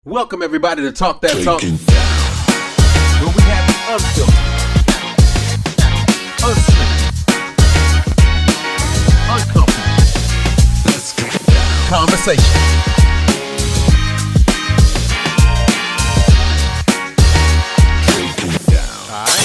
Welcome everybody to Talk That Talk, Taking where we have the unfiltered, unscripted, uncomfortable, Let's get down. conversation. Taking down. All right.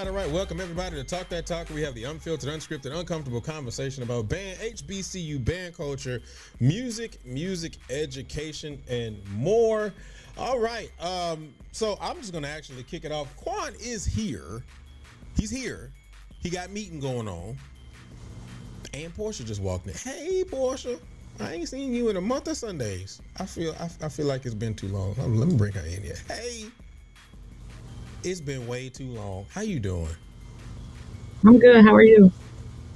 All right. Welcome everybody to Talk That Talk. We have the unfiltered, unscripted, uncomfortable conversation about band, HBCU band culture, music education, and more. All right. So I'm just gonna actually kick it off. Quan is here. He's here. He got meeting going on. And Portia just walked in. Hey, Portia. I ain't seen you in a month of Sundays. I feel like it's been too long. Let me bring her in here. Hey. It's been way too long. How you doing? I'm good. How are you?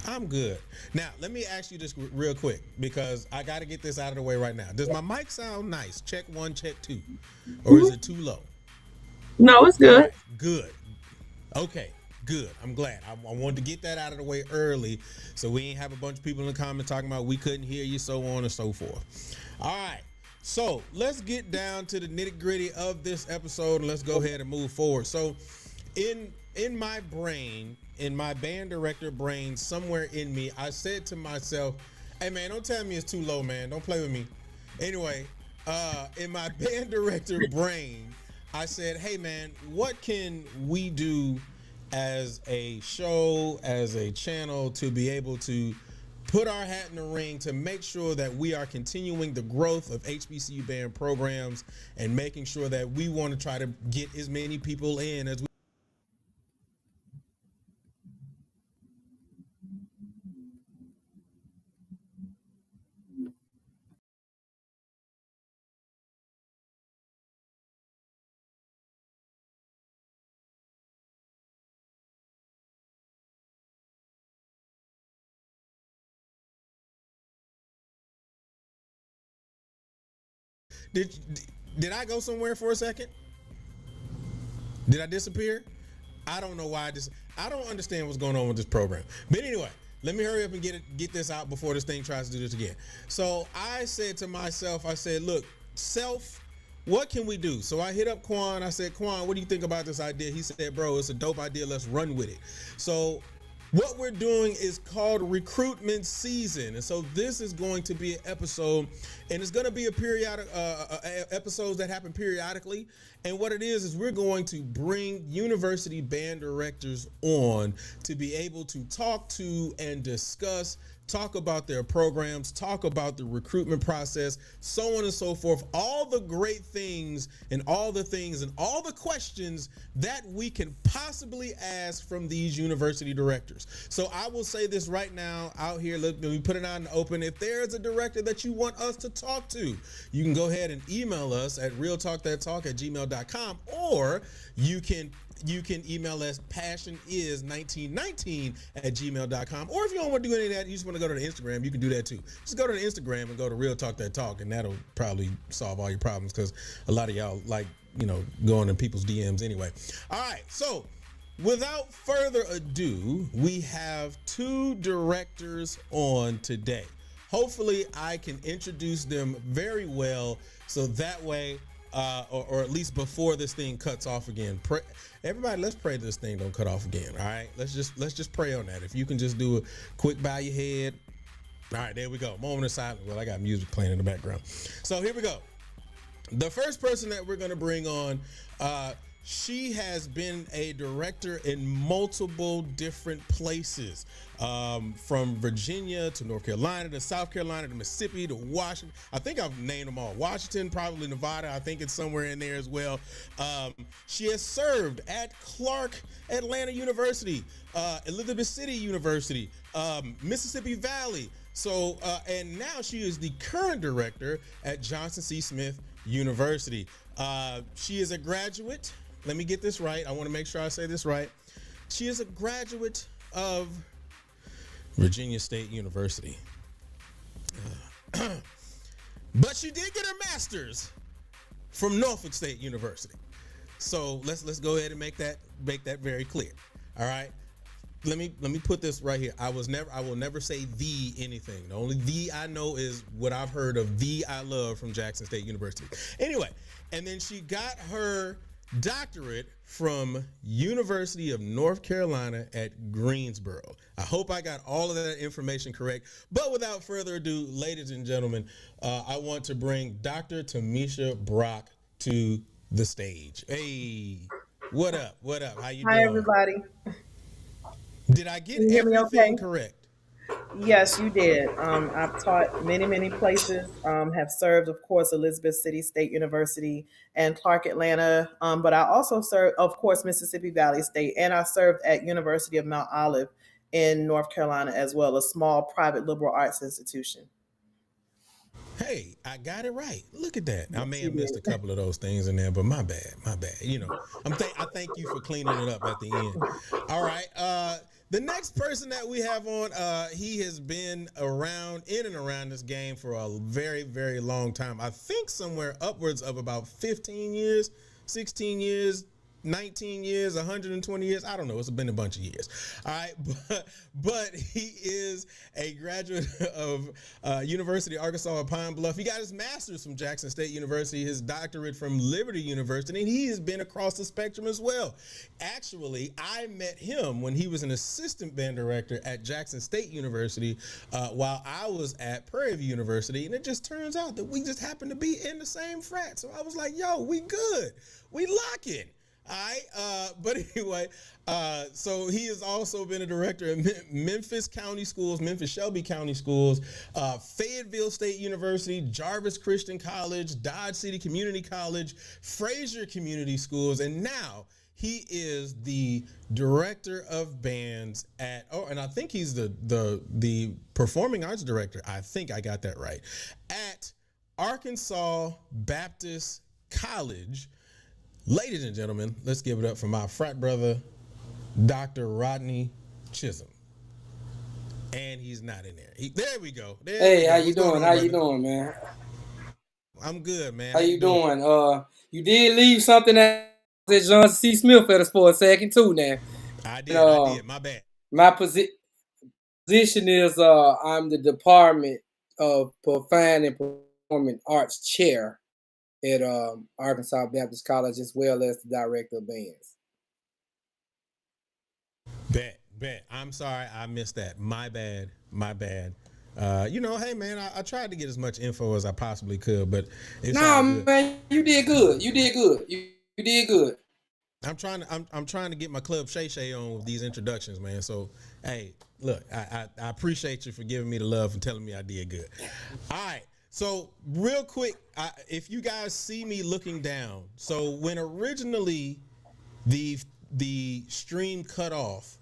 I'm good. Now, let me ask you this real quick because I got to get this out of the way right now. Does my mic sound nice? Check 1, check 2. Or is it too low? No, it's good. Right, good. Okay, good. I'm glad. I wanted to get that out of the way early so we ain't have a bunch of people in the comments talking about we couldn't hear you, so on and so forth. All right. So let's get down to the nitty gritty of this episode and let's go ahead and move forward. So in my brain, in my band director brain, somewhere in me, I said to myself, hey man, don't tell me it's too low, man. Don't play with me. Anyway, in my band director brain, I said, hey man, what can we do as a show, as a channel to be able to put our hat in the ring to make sure that we are continuing the growth of HBCU band programs and making sure that we want to try to get as many people in as we Did I go somewhere for a second? Did I disappear? I don't know why I don't understand what's going on with this program. But anyway, let me hurry up and get this out before this thing tries to do this again. So I said to myself, I said, look, what can we do? So I hit up Quan. I said, Quan, what do you think about this idea? He said, bro, it's a dope idea. Let's run with it. So what we're doing is called recruitment season. And so this is going to be an episode, and it's going to be a periodic episodes that happen periodically. And what it is we're going to bring university band directors on to be able to talk to and discuss, talk about their programs, talk about the recruitment process, so on and so forth, all the great things and all the questions that we can possibly ask from these university directors. So I will say this right now out here, look, we put it out in the open. If there's a director that you want us to talk to, you can go ahead and email us at realtalkthattalk@gmail.com, or you can email us passionis1919@gmail.com. Or if you don't want to do any of that, you just want to go to the Instagram, you can do that too. Just go to the Instagram and go to Real Talk That Talk, and that'll probably solve all your problems because a lot of y'all like, going in people's DMs anyway. All right, so without further ado, we have 2 directors on today. Hopefully I can introduce them very well so that way or at least before this thing cuts off again. Everybody, let's pray this thing don't cut off again. All right, let's just pray on that. If you can just do a quick bow your head. All right, there we go. Moment of silence. Well, I got music playing in the background. So here we go. The first person that we're going to bring on, She has been a director in multiple different places, from Virginia to North Carolina to South Carolina to Mississippi to Washington. I think I've named them all. Washington, probably Nevada. I think it's somewhere in there as well. She has served at Clark Atlanta University, Elizabeth City University, Mississippi Valley. So, and now she is the current director at Johnson C. Smith University. She is a graduate. Let me get this right. I want to make sure I say this right. She is a graduate of Virginia State University. But she did get her master's from Norfolk State University. So let's go ahead and make that very clear. All right. Let me put this right here. I will never say the anything. The only the I know is what I've heard of the I love from Jackson State University. Anyway, and then she got her doctorate from University of North Carolina at Greensboro. I hope I got all of that information correct. But without further ado, ladies and gentlemen, I want to bring Dr. Tamisha Brock to the stage. Hey, what up? What up? How you doing? Hi, everybody. Did I get Can you hear me everything okay? correct? Yes, you did. I've taught many places, have served, of course, Elizabeth City State University and Clark Atlanta, but I also served, of course, Mississippi Valley State, and I served at University of Mount Olive in North Carolina as well, a small private liberal arts institution. Hey, I got it right. Look at that. I may You have missed a did. couple of those things in there, but my bad. You know, I thank you for cleaning it up at the end. All right. The next person that we have on, he has been in and around this game for a very, very long time. I think somewhere upwards of about 15 years, 16 years, 19 years, 120 years. I don't know. It's been a bunch of years. All right. But he is a graduate of University of Arkansas at Pine Bluff. He got his master's from Jackson State University, his doctorate from Liberty University, and he has been across the spectrum as well. Actually, I met him when he was an assistant band director at Jackson State University while I was at Prairie View University, and it just turns out that we just happen to be in the same frat. So I was like, yo, we good. We locking. All right, but anyway, so he has also been a director at Memphis County Schools, Memphis Shelby County Schools, Fayetteville State University, Jarvis Christian College, Dodge City Community College, Frazier Community Schools, and now he is the director of bands at, and I think he's the performing arts director. I think I got that right, at Arkansas Baptist College. Ladies and gentlemen, let's give it up for my frat brother, Dr. Rodney Chisholm. And he's not in there. There we go. Hey, how you doing? How you doing, man? I'm good, man. How you doing? You did leave something at John C. Smith at us for a second too. Now, I did. My bad. My position is I'm the Department of Fine and Performing Arts Chair at Arkansas Baptist College, as well as the director of bands. Bet. I'm sorry I missed that. My bad. Hey man, I tried to get as much info as I possibly could, but it's all good. Man, you did good. You did good. I'm trying to get my Club Shay Shay on with these introductions, man. So hey, look, I appreciate you for giving me the love and telling me I did good. All right. So real quick, if you guys see me looking down, so when originally the stream cut off,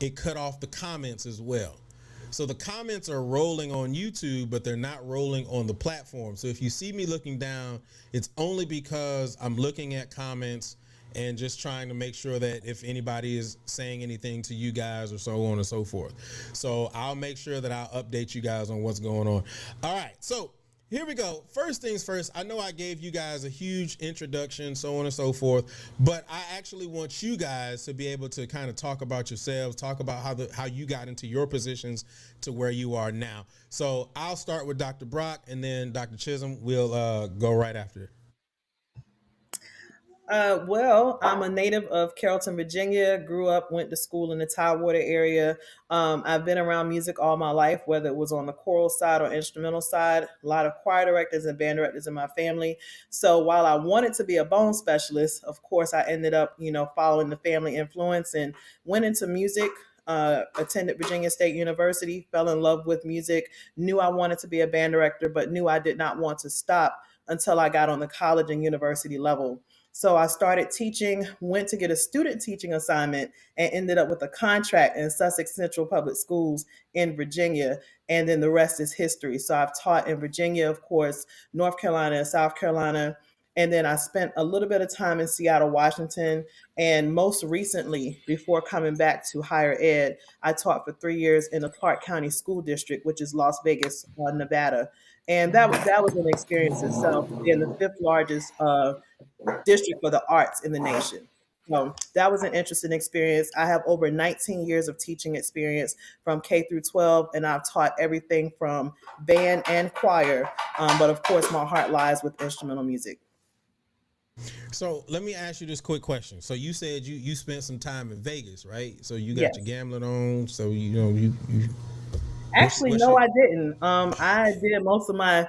it cut off the comments as well. So the comments are rolling on YouTube, but they're not rolling on the platform. So if you see me looking down, it's only because I'm looking at comments and just trying to make sure that if anybody is saying anything to you guys or so on and so forth. So I'll make sure that I'll update you guys on what's going on. All right, so here we go. First things first, I know I gave you guys a huge introduction, so on and so forth, but I actually want you guys to be able to kind of talk about yourselves, talk about how you got into your positions to where you are now. So I'll start with Dr. Brock, and then Dr. Chisholm will go right after. Well, I'm a native of Carrollton, Virginia. Grew up, went to school in the Tidewater area. I've been around music all my life, whether it was on the choral side or instrumental side. A lot of choir directors and band directors in my family. So while I wanted to be a bone specialist, of course, I ended up, following the family influence and went into music. Attended Virginia State University, fell in love with music, knew I wanted to be a band director, but knew I did not want to stop until I got on the college and university level. So I started teaching, went to get a student teaching assignment, and ended up with a contract in Sussex Central Public Schools in Virginia. And then the rest is history. So I've taught in Virginia, of course, North Carolina, South Carolina. And then I spent a little bit of time in Seattle, Washington. And most recently, before coming back to higher ed, I taught for 3 years in the Clark County School District, which is Las Vegas, Nevada. And that was an experience itself, being the fifth largest district for the arts in the nation. So that was an interesting experience. I have over 19 years of teaching experience from K through 12, and I've taught everything from band and choir. But of course, my heart lies with instrumental music. So let me ask you this quick question. So you said you spent some time in Vegas, right? So you got Yes. your gambling on. So you Actually, what's no, your, I didn't. I did most of my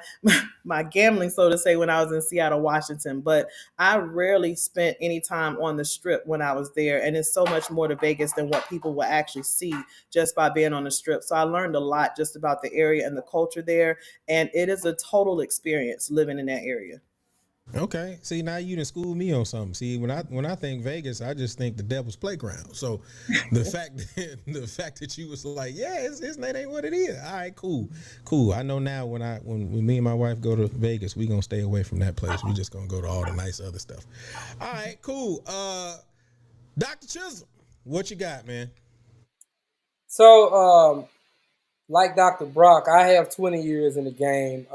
my gambling, so to say, when I was in Seattle, Washington. But I rarely spent any time on the strip when I was there, and it's so much more to Vegas than what people will actually see just by being on the strip. So I learned a lot just about the area and the culture there, and it is a total experience living in that area. okay? See, now you done schooled me on something. See, when I think Vegas, I just think the devil's playground. So the fact that you was like, yeah, it's that ain't what it is. All right, cool. I know now when me and my wife go to Vegas, we gonna stay away from that place. We just gonna go to all the nice other stuff. All right, cool. Dr. Chisholm, what you got, man? So, like Dr. Brock, I have 20 years in the game.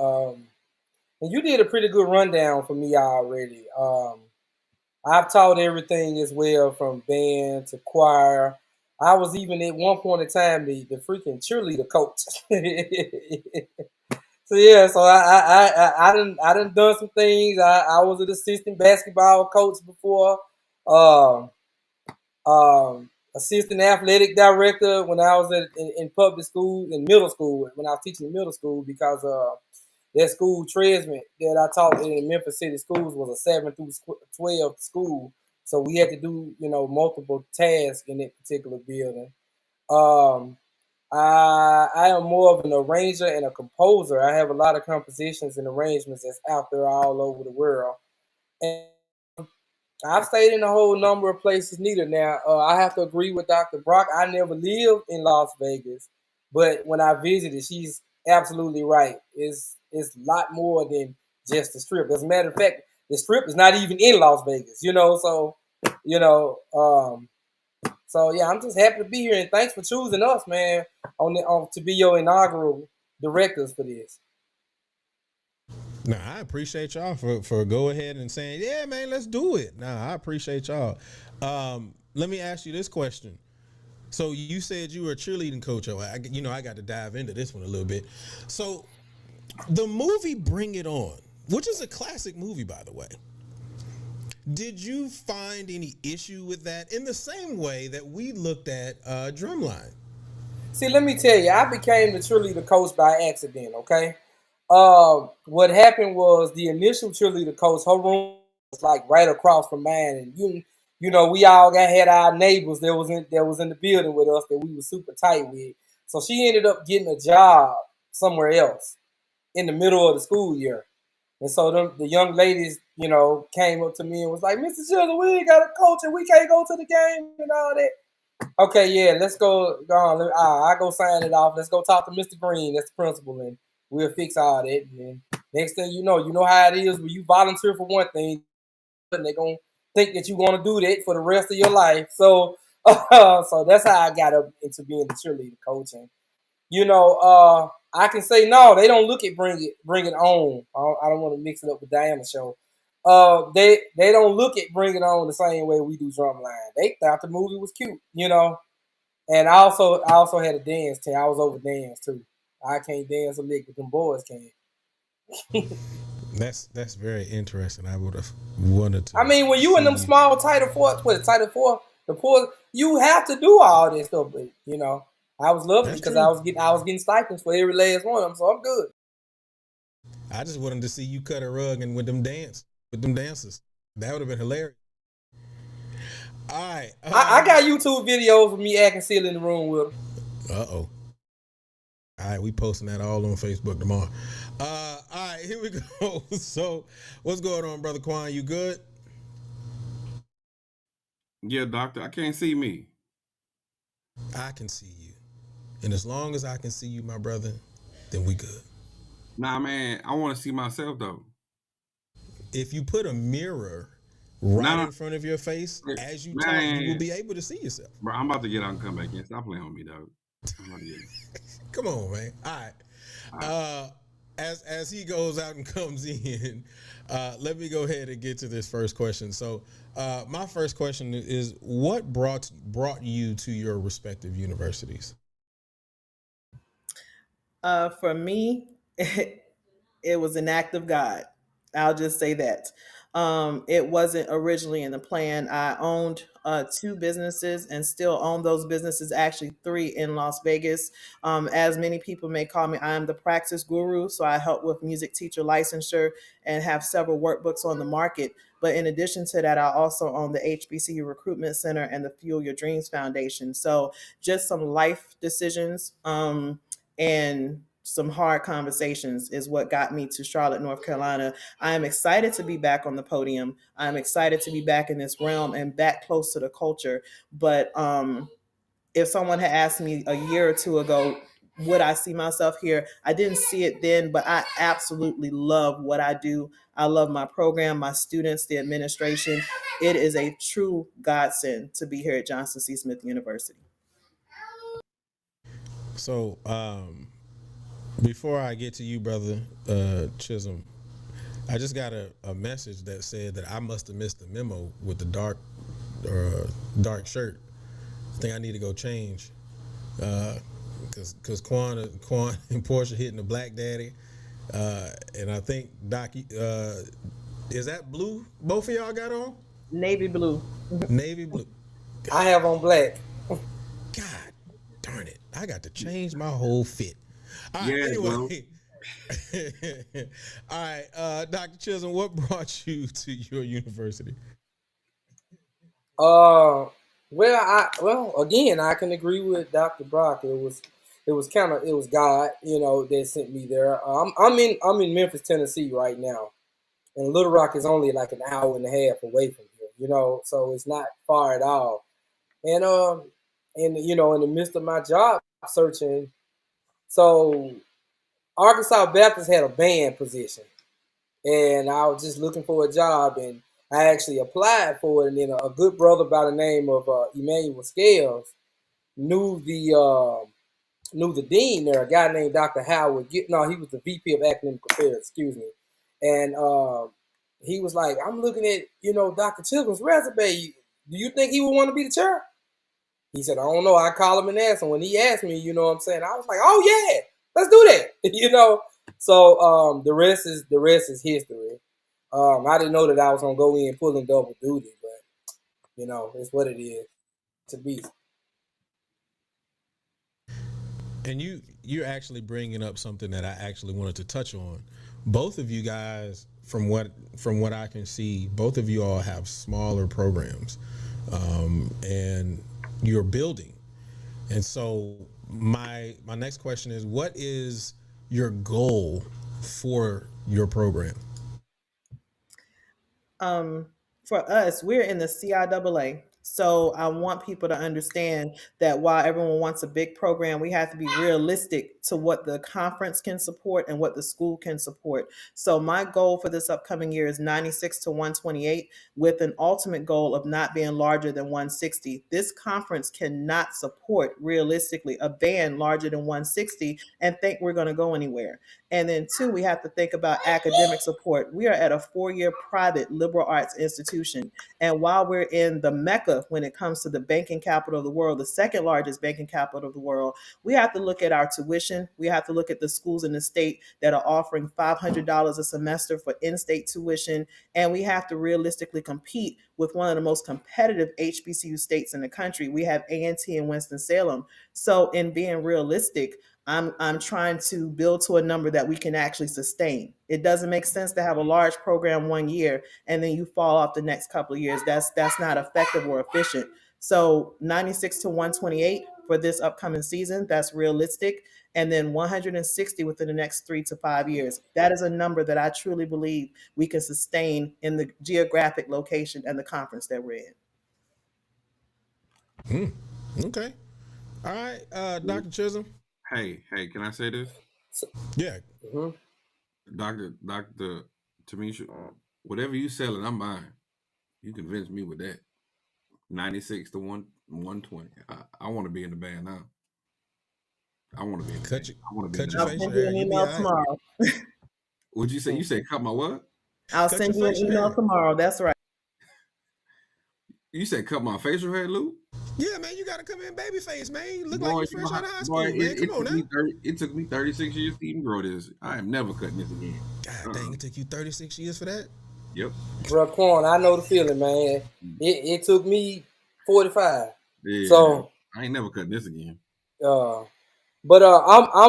And you did a pretty good rundown for me already. I've taught everything as well, from band to choir. I was even at one point in time the freaking cheerleader coach. So yeah, so I done done some things. I was an assistant basketball coach before. Um, Assistant athletic director when I was in public school, in middle school, when I was teaching in middle school, because that school Tresment that I taught in Memphis City Schools was a 7 through 12 school. So we had to do, multiple tasks in that particular building. Um, I am more of an arranger and a composer. I have a lot of compositions and arrangements that's out there all over the world. And I've stayed in a whole number of places neither. Now, I have to agree with Dr. Brock. I never lived in Las Vegas, but when I visited, she's absolutely right. It's a lot more than just the strip. As a matter of fact, the strip is not even in Las Vegas, So, you know, um, so yeah, I'm just happy to be here, and thanks for choosing us, man, on to be your inaugural directors for this. Nah, I appreciate y'all for go ahead and saying, yeah, man, let's do it. Nah, I appreciate y'all. Let me ask you this question. So you said you were a cheerleading coach. I got to dive into this one a little bit. So the movie Bring It On, which is a classic movie, by the way, did you find any issue with that in the same way that we looked at Drumline? See, let me tell you, I became the cheerleader coach by accident. Okay, what happened was the initial cheerleader coach, her room was like right across from mine, and we all had our neighbors that was in the building with us that we were super tight with. So she ended up getting a job somewhere else in the middle of the school year. And so the young ladies, came up to me and was like, Mr. Chisholm, we ain't got a coach and we can't go to the game and all that. Okay, yeah, let's go. Go on. I go sign it off. Let's go talk to Mr. Green. That's the principal, and we'll fix all that. And then next thing you know how it is when you volunteer for one thing, and they're gonna think that you want to do that for the rest of your life. So, so that's how I got up into being the cheerleader coach. And I can say no. They don't look at Bring It On. I don't want to mix it up with Diana's show. They don't look at Bring It On the same way we do Drumline. They thought the movie was cute. And I also had a dance team. I was over dance too. I can't dance a lick, but them boys can. That's very interesting. I would have wanted to. I mean, when you in them small Title IV, the poor, you have to do all this stuff. But I was loving it That's because true. I was getting stipends for every last one of them, so I'm good. I just wanted to see you cut a rug and with them dancers. That would have been hilarious. All right. I got YouTube videos of me acting silly in the room with them. Uh-oh. All right, we posting that all on Facebook tomorrow. All right, here we go. So, what's going on, Brother Quan? You good? Yeah, doctor, I can't see me. I can see you. And as long as I can see you, my brother, then we good. Nah, man, I want to see myself though. If you put a mirror right Nah. in front of your face as you talk, Man. you will be able to see yourself. Bro, I'm about to get out and come back in. Stop playing with me, dog. I'm about to get Come on, man. All right. As he goes out and comes in, let me go ahead and get to this first question. So, my first question is, what brought you to your respective universities? For me, it was an act of God. I'll just say that. It wasn't originally in the plan. I owned 2 businesses and still own those businesses, actually 3 in Las Vegas. As many people may call me, I am the practice guru. So I help with music teacher licensure and have several workbooks on the market. But in addition to that, I also own the HBCU Recruitment Center and the Fuel Your Dreams Foundation. So just some life decisions and some hard conversations is what got me to Charlotte, North Carolina. I am excited to be back on the podium. I'm excited to be back in this realm and back close to the culture. But if someone had asked me a year or 2 ago, would I see myself here? I didn't see it then, but I absolutely love what I do. I love my program, my students, the administration. It is a true godsend to be here at Johnson C. Smith University. So, before I get to you, brother Chisholm, I just got a message that said that I must have missed the memo with the dark shirt. I think I need to go change because Quan and Portia hitting the Black Daddy, and I think Doc, is that blue? Both of y'all got on Navy blue. navy blue. I have on black. God darn it! I got to change my whole fit. All right, Yeah, anyway. All right, Dr. Chisholm, what brought you to your university? Well, again, I can agree with Dr. Brock. It was God, that sent me there. I'm in Memphis, Tennessee right now, and Little Rock is only like an hour and a half away from here, so it's not far at all. And in the midst of my job searching, so Arkansas Baptist had a band position, and I was just looking for a job, and I actually applied for it. And then a good brother by the name of Emmanuel Scales knew the dean there, a guy named Dr. Howard. No, he was the VP of Academic Affairs, excuse me. And he was like, I'm looking at, Dr. Chisholm's resume. Do you think he would want to be the chair? He said, I don't know. I call him and ask him. When he asked me, you know what I'm saying? I was like, oh yeah, let's do that. So the rest is history. I didn't know that I was gonna go in pulling double duty, but it's what it is to be. And you're actually bringing up something that I actually wanted to touch on. Both of you guys, from what I can see, both of you all have smaller programs, and you're building. And so my next question is, what is your goal for your program? For us, we're in the CIAA. So I want people to understand that while everyone wants a big program, we have to be realistic to what the conference can support and what the school can support. So my goal for this upcoming year is 96 to 128 with an ultimate goal of not being larger than 160. This conference cannot support realistically a band larger than 160 and think we're going to go anywhere. And then 2, we have to think about academic support. We are at a 4-year private liberal arts institution. And while we're in the Mecca when it comes to the banking capital of the world, the second largest banking capital of the world, we have to look at our tuition tuition. We have to look at the schools in the state that are offering $500 a semester for in-state tuition. And we have to realistically compete with one of the most competitive HBCU states in the country. We have A&T and Winston-Salem. So in being realistic, I'm trying to build to a number that we can actually sustain. It doesn't make sense to have a large program 1 year and then you fall off the next couple of years. That's not effective or efficient. So 96 to 128 for this upcoming season, that's realistic. And then 160 within the next 3 to 5 years. That is a number that I truly believe we can sustain in the geographic location and the conference that we're in. Okay. All right, Dr. Chisholm. Hey, can I say this? Yeah. Dr. Tamisha, whatever you selling, I'm buying. You convinced me with that. 96 to 120. I want to be in the band now. I want to be in the band. I want to be in the I'll band. send you an email tomorrow. What'd you say? You said cut my what? I'll send you an email tomorrow. That's right. You said cut my facial hair, Lou? Yeah, man, you gotta come in babyface, man. You look like you fresh out of high school, man. Come on now. It took me 36 years to even grow this. I am never cutting this again. God dang, it took you 36 years for that? Yep. Bro, Quan, I know the feeling, man. It took me 45. Yeah, so I ain't never cutting this again. But I'm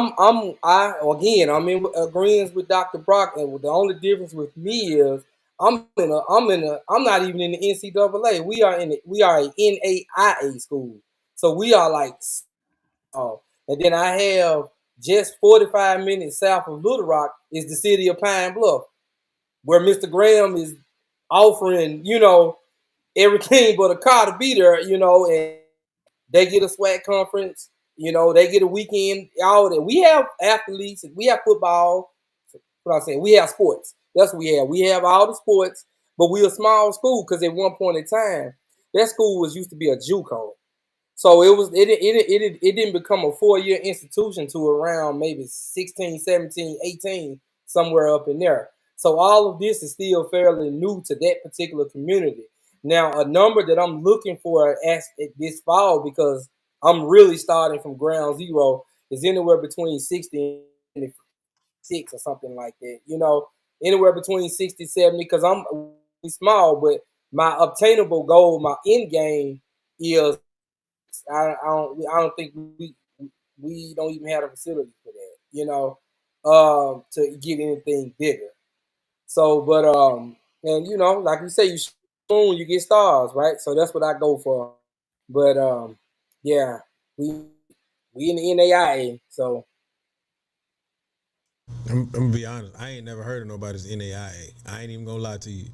in agreement with Dr. Brock, and the only difference with me is I'm not even in the NCAA. We are an NAIA school, so we are like, and then I have just 45 minutes south of Little Rock is the city of Pine Bluff, where Mr. Graham is offering, everything but a car to be there, and they get a SWAC conference, they get a weekend, all that. We have athletes, we have football, we have sports. That's what we have. We have all the sports, but we're a small school because at one point in time, that school used to be a JUCO. So it didn't become a 4-year institution to around maybe 16, 17, 18, somewhere up in there. So all of this is still fairly new to that particular community. Now, a number that I'm looking for this fall, because I'm really starting from ground zero, is anywhere between 60 and 6 or something like that. Anywhere between 60, 70, because I'm small, but my obtainable goal, my end game is I don't think we don't even have a facility for that, to get anything bigger. So, but and like you say, you get stars, right? So that's what I go for. But yeah, we in the NAIA, so. I'm gonna be honest. I ain't never heard of nobody's NAIA. I ain't even gonna lie to you.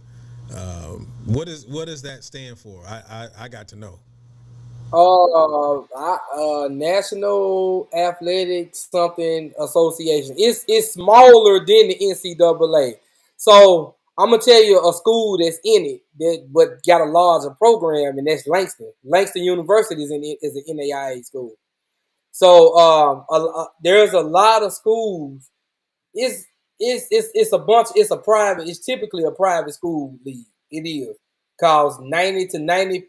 What does that stand for? I got to know. National Athletic something Association. It's smaller than the NCAA. So I'm gonna tell you a school that's in it but got a larger program, and that's Langston. Langston University is an NAIA school. So there's a lot of schools. It's a bunch. It's a private. It's typically a private school league. It is, cause 90 to 95%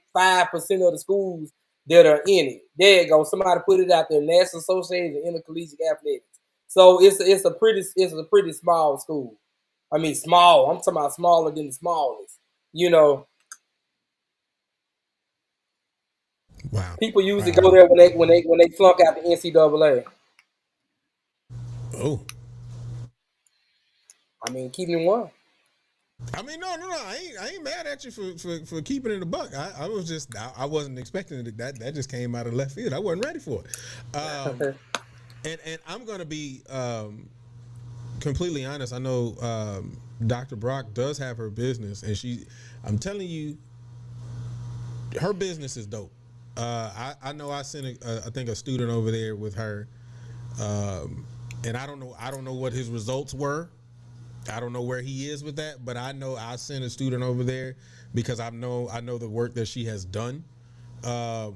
of the schools that are in it. There you go. Somebody put it out there. National Association of Intercollegiate Athletics. So it's a pretty small school. I mean, small. I'm talking about smaller than the smallest. Wow. People usually go there when they flunk out the NCAA. Oh. I mean, keep it one. I mean, no. I ain't mad at you for keeping it a buck. I was just I wasn't expecting it. That just came out of left field. I wasn't ready for it. And I'm gonna be completely honest. I know Dr. Brock does have her business, and I'm telling you, her business is dope. I know I sent I think a student over there with her, and I don't know what his results were. I don't know where he is with that, but I know I sent a student over there because I know the work that she has done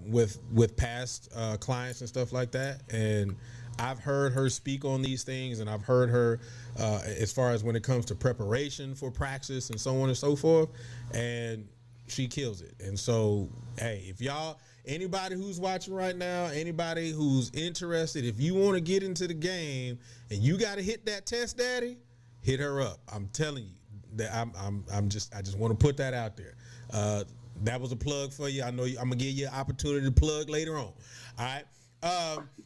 with past clients and stuff like that, and I've heard her speak on these things, and I've heard her as far as when it comes to preparation for praxis and so on and so forth, and she kills it. And so, hey, Anybody who's watching right now, anybody who's interested, if you want to get into the game and you got to hit that test daddy, hit her up. I'm telling you that I just want to put that out there. That was a plug for you. I know I'm gonna give you an opportunity to plug later on. All right.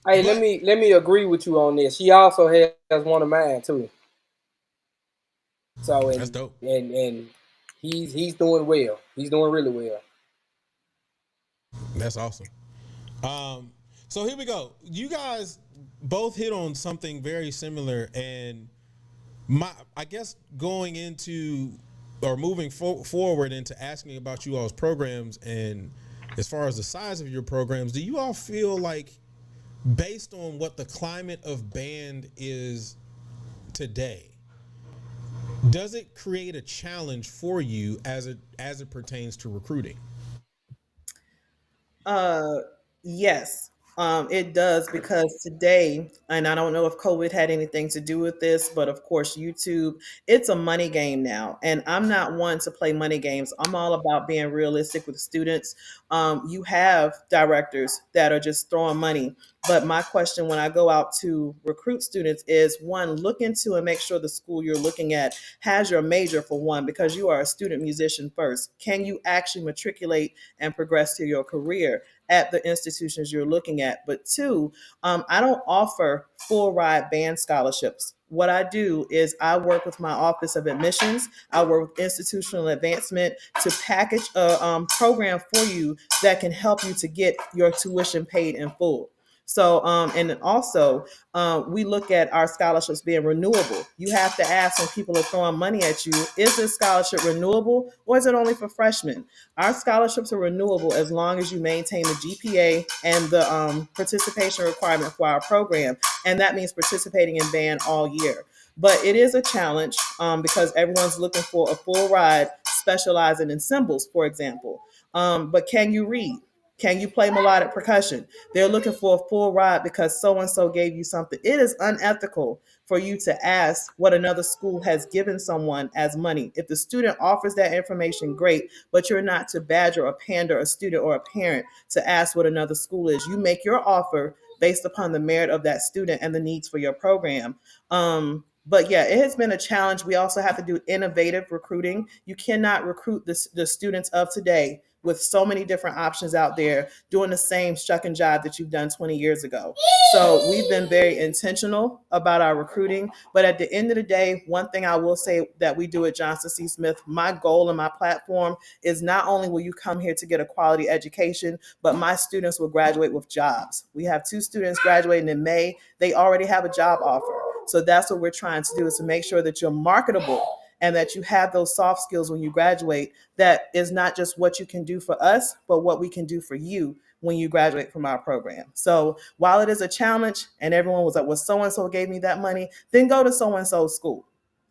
Hey, let me agree with you on this. She also has one of mine too. So that's dope. And he's doing well. He's doing really well. That's awesome. So here we go. You guys both hit on something very similar, and I guess going into or moving forward into asking about you all's programs, and as far as the size of your programs, do you all feel like, based on what the climate of band is today, does it create a challenge for you as it pertains to recruiting? Yes, it does, because today, and I don't know if COVID had anything to do with this, but of course, YouTube, it's a money game now. And I'm not one to play money games. I'm all about being realistic with students. You have directors that are just throwing money. But my question when I go out to recruit students is, one, look into and make sure the school you're looking at has your major, for one, because you are a student musician first. Can you actually matriculate and progress to your career at the institutions you're looking at? But two, I don't offer full ride band scholarships. What I do is I work with my Office of Admissions. I work with Institutional Advancement to package a program for you that can help you to get your tuition paid in full. So, and then also, we look at our scholarships being renewable. You have to ask, when people are throwing money at you, is this scholarship renewable, or is it only for freshmen? Our scholarships are renewable as long as you maintain the GPA and the participation requirement for our program. And that means participating in band all year. But it is a challenge because everyone's looking for a full ride specializing in cymbals, for example. But can you read? Can you play melodic percussion? They're looking for a full ride because so-and-so gave you something. It is unethical for you to ask what another school has given someone as money. If the student offers that information, great, but you're not to badger or pander a student or a parent to ask what another school is. You make your offer based upon the merit of that student and the needs for your program. But yeah, it has been a challenge. We also have to do innovative recruiting. You cannot recruit the students of today with so many different options out there doing the same shuck and jive that you've done 20 years ago. So we've been very intentional about our recruiting. But at the end of the day, one thing I will say that we do at Johnson C. Smith, my goal and my platform is not only will you come here to get a quality education, but my students will graduate with jobs. We have 2 students graduating in May. They already have a job offer. So that's what we're trying to do, is to make sure that you're marketable and that you have those soft skills when you graduate. That is not just what you can do for us, but what we can do for you when you graduate from our program. So while it is a challenge and everyone was like, well, so-and-so gave me that money, then go to so-and-so's school.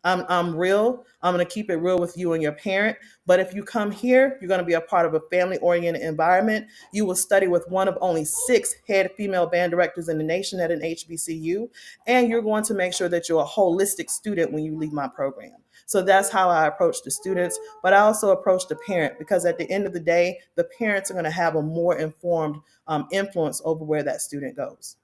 I'm real. I'm going to keep it real with you and your parent. But if you come here, you're going to be a part of a family-oriented environment. You will study with one of only 6 head female band directors in the nation at an HBCU. And you're going to make sure that you're a holistic student when you leave my program. So that's how I approach the students, but I also approach the parent, because at the end of the day, the parents are going to have a more informed influence over where that student goes.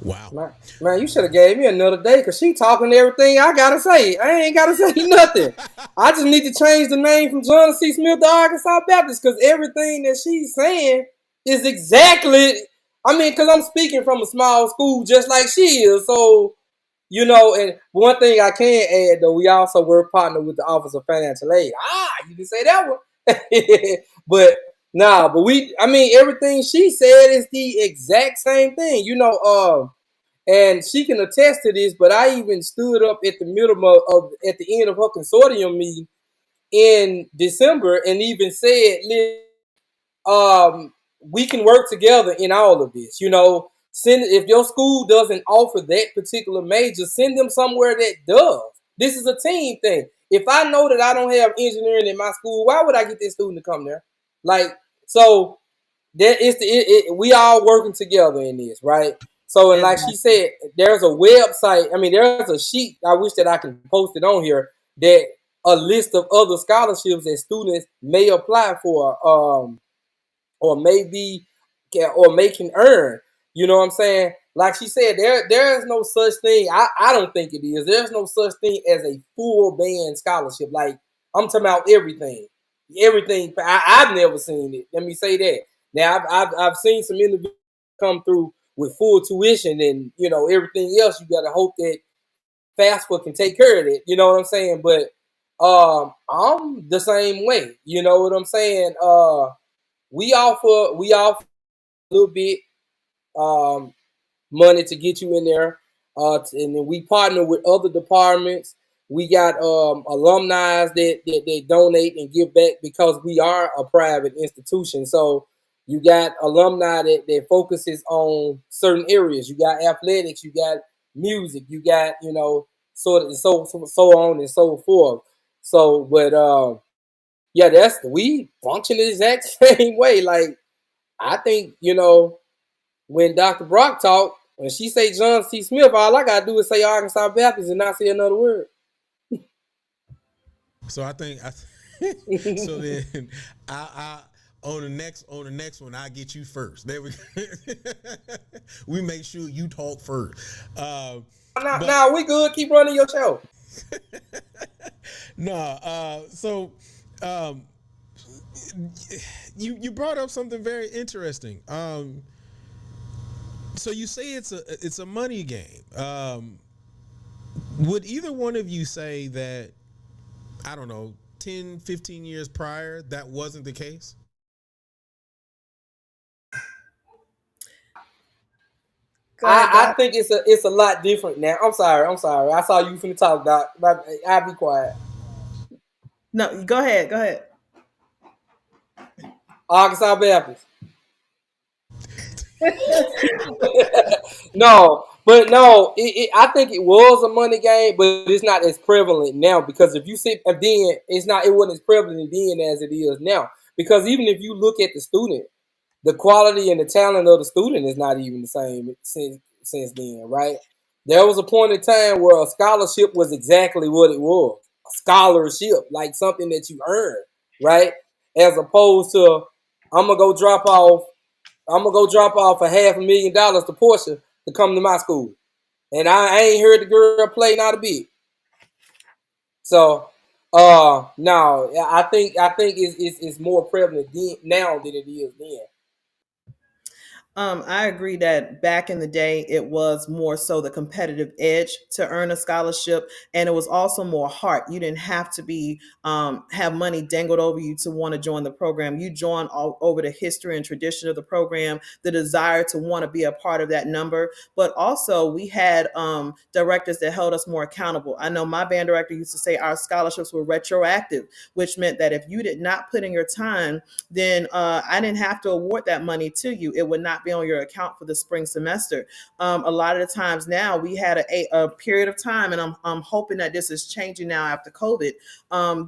Wow. Man, you should have gave me another day, because she talking everything I gotta say. I ain't gotta say nothing. I just need to change the name from John C. Smith to Arkansas Baptist, because everything that she's saying is exactly, I mean, because I'm speaking from a small school just like she is. So, you know, and one thing I can add, though, we also work partner with the Office of Financial Aid. You didn't say that one. But nah, but I mean, everything she said is the exact same thing, you know, and she can attest to this, but I even stood up at the middle at the end of her consortium meeting in December and even said, we can work together in all of this. You know, if your school doesn't offer that particular major, send them somewhere that does. This is a team thing. If I know that I don't have engineering in my school, why would I get this student to come there? Like, so that is we all working together in this, right? So, and like she said, there's a website. I mean, there's a sheet. I wish that I can post it on here that a list of other scholarships that students may apply for, or maybe or may can earn. You know what I'm saying? Like she said, there is no such thing. I don't think it is. There's no such thing as a full band scholarship. Like, I'm talking about everything. Everything. I've never seen it. Let me say that. Now I've seen some individuals come through with full tuition, and everything else. You gotta hope that FAFSA can take care of it. You know what I'm saying? But I'm the same way. You know what I'm saying? We offer a little bit money to get you in there, and then we partner with other departments. We got alumni that donate and give back because we are a private institution. So you got alumni that focuses on certain areas. You got athletics, you got music, you got so on and so forth. So, but yeah, we function the exact same way. Like, I think when Dr. Brock talked, when she say John C. Smith, all I gotta do is say Arkansas Baptist and not say another word. So I think so then I on the next one I get you first. There we go. We make sure you talk first. Now we good. Keep running your show. So you brought up something very interesting. So you say it's a money game. Would either one of you say that, I don't know, 10, 15 years prior, that wasn't the case? I think it's a lot different now. I'm sorry. I saw you finna talk, Doc. I'll be quiet. No, go ahead. Arkansas Baptist. No, I think it was a money game, but it's not as prevalent now, because if you sit and then it wasn't as prevalent then as it is now. Because even if you look at the student, the quality and the talent of the student is not even the same since then, right? There was a point in time where a scholarship was exactly what it was. A scholarship, like something that you earn, right? As opposed to, I'm gonna go drop off for $500,000 to Portia to come to my school. And I ain't heard the girl play not a bit. So no, I think it's more prevalent now than it is then. I agree that back in the day, it was more so the competitive edge to earn a scholarship, and it was also more heart. You didn't have to be have money dangled over you to want to join the program. You joined all over the history and tradition of the program, the desire to want to be a part of that number. But also, we had directors that held us more accountable. I know my band director used to say our scholarships were retroactive, which meant that if you did not put in your time, then I didn't have to award that money to you. It would not be on your account for the spring semester. A lot of the times now we had a period of time, and I'm hoping that this is changing now after COVID,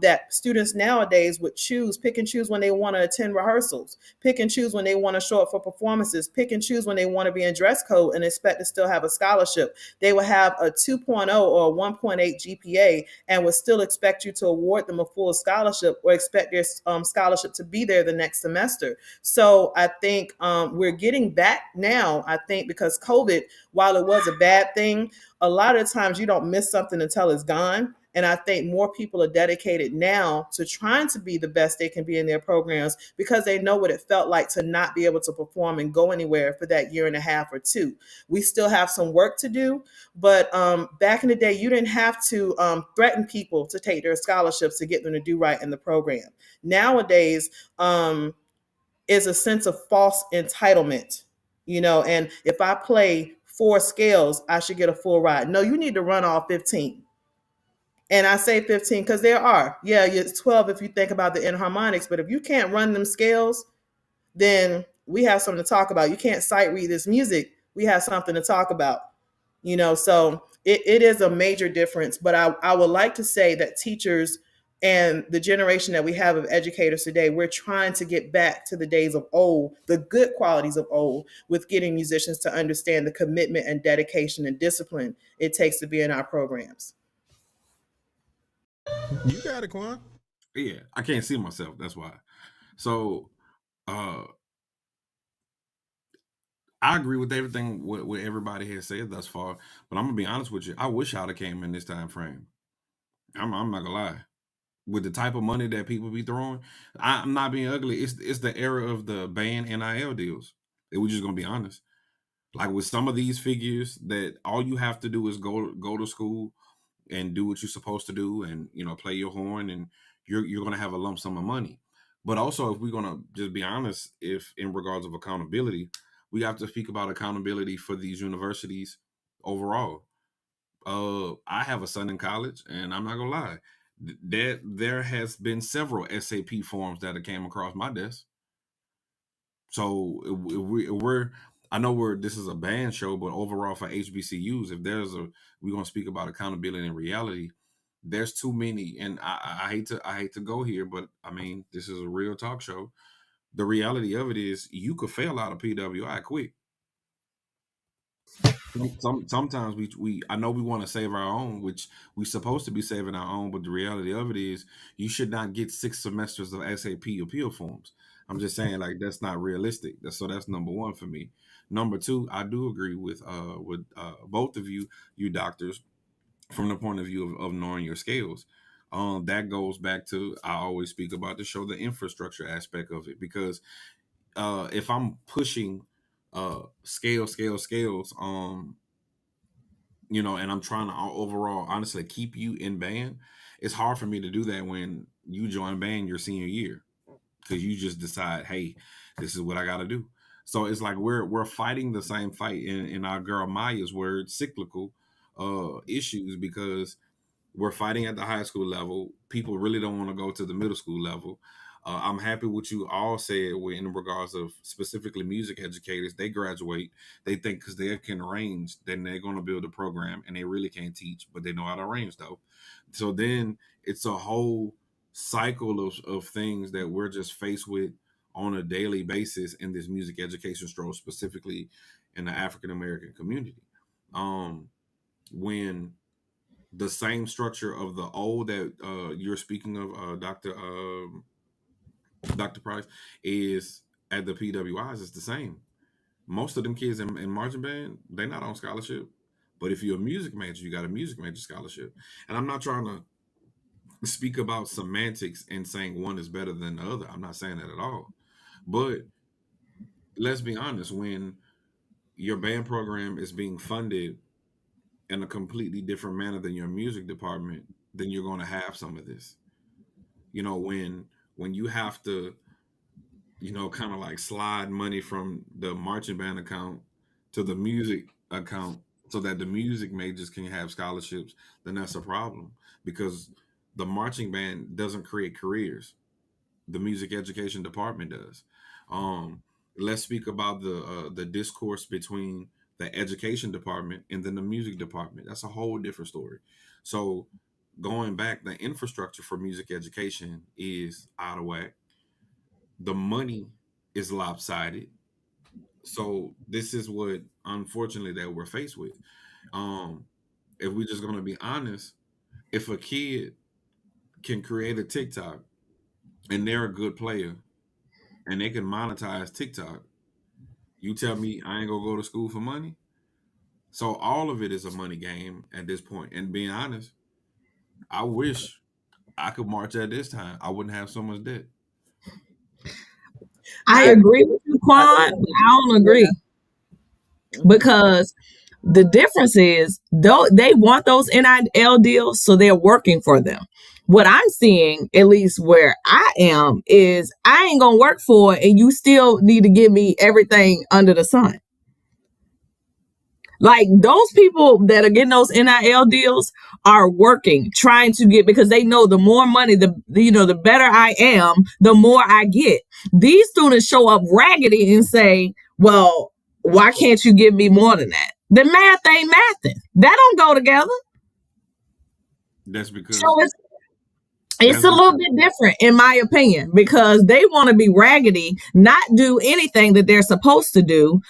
that students nowadays would pick and choose when they want to attend rehearsals, pick and choose when they want to show up for performances, pick and choose when they want to be in dress code and expect to still have a scholarship. They will have a 2.0 or a 1.8 GPA and would still expect you to award them a full scholarship or expect their scholarship to be there the next semester. So I think we're getting back now, I think, because COVID, while it was a bad thing, a lot of times you don't miss something until it's gone. And I think more people are dedicated now to trying to be the best they can be in their programs because they know what it felt like to not be able to perform and go anywhere for that year and a half or two. We still have some work to do, but back in the day, you didn't have to threaten people to take their scholarships to get them to do right in the program. Nowadays, is a sense of false entitlement, and if I play 4 scales, I should get a full ride. No, you need to run all 15. And I say 15 because there are. Yeah, it's 12 if you think about the enharmonics, but if you can't run them scales, then we have something to talk about. You can't sight read this music. We have something to talk about. So it is a major difference. But I would like to say that teachers and the generation that we have of educators today, we're trying to get back to the days of old, the good qualities of old, with getting musicians to understand the commitment and dedication and discipline it takes to be in our programs. You got it, Quan. Yeah, I can't see myself. That's why. So, uh, I agree with everything what everybody has said thus far. But I'm gonna be honest with you. I wish I'd have came in this time frame. I'm not gonna lie. With the type of money that people be throwing, I'm not being ugly. It's the era of the band NIL deals. We're just gonna be honest. Like with some of these figures, that all you have to do is go to school and do what you're supposed to do, and play your horn, and you're gonna have a lump sum of money. But also, if we're gonna just be honest, if in regards of accountability, we have to speak about accountability for these universities overall. I have a son in college, and I'm not gonna lie, there has been several SAP forms that have came across my desk. So we're I know this is a band show, but overall for HBCUs, if we're gonna speak about accountability and reality, there's too many. And I hate to go here, but I mean, this is a real talk show. The reality of it is you could fail out of PWI quick. Sometimes we I know we want to save our own, which we're supposed to be saving our own, but the reality of it is you should not get 6 semesters of SAP appeal forms. I'm just saying, like, that's not realistic. So that's number one for me. Number two, I do agree with both of you doctors, from the point of view of knowing your scales. That goes back to, I always speak about the show, the infrastructure aspect of it, because if I'm pushing scales, and I'm trying to overall, honestly, keep you in band, it's hard for me to do that when you join band your senior year, because you just decide, hey, this is what I got to do. So it's like we're fighting the same fight, in our girl Maya's word, cyclical issues, because we're fighting at the high school level. People really don't want to go to the middle school level. I'm happy what you all said in regards of specifically music educators. They graduate, they think because they can arrange, then they're going to build a program, and they really can't teach, but they know how to arrange though. So then it's a whole cycle of things that we're just faced with on a daily basis in this music education stroll, specifically in the African American community. When the same structure of the old that you're speaking of, Dr. Price, is at the PWIs, it's the same. Most of them kids in marching band, they're not on scholarship. But if you're a music major, you got a music major scholarship. And I'm not trying to speak about semantics and saying one is better than the other. I'm not saying that at all. But let's be honest, when your band program is being funded in a completely different manner than your music department, then you're going to have some of this. When you have to, kind of like slide money from the marching band account to the music account so that the music majors can have scholarships, then that's a problem, because the marching band doesn't create careers. The music education department does. Um, let's speak about the discourse between the education department and then the music department. That's a whole different story. So going back, the infrastructure for music education is out of whack. The money is lopsided. So this is what, unfortunately, that we're faced with. Um, if we're just gonna be honest, if a kid can create a TikTok and they're a good player and they can monetize TikTok, you tell me I ain't gonna go to school for money? So all of it is a money game at this point. And being honest, I wish I could march at this time. I wouldn't have so much debt. I agree with you, Quan, but I don't agree, because the difference is, though, they want those NIL deals, so they're working for them. What I'm seeing, at least where I am, is I ain't gonna work for it, and you still need to give me everything under the sun. Like, those people that are getting those NIL deals are working, trying to get, because they know the more money, the better I am, the more I get. These students show up raggedy and say, well, why can't you give me more than that? The math ain't mathing. That don't go together. That's because So it's a little bit different, in my opinion, because they want to be raggedy, not do anything that they're supposed to do,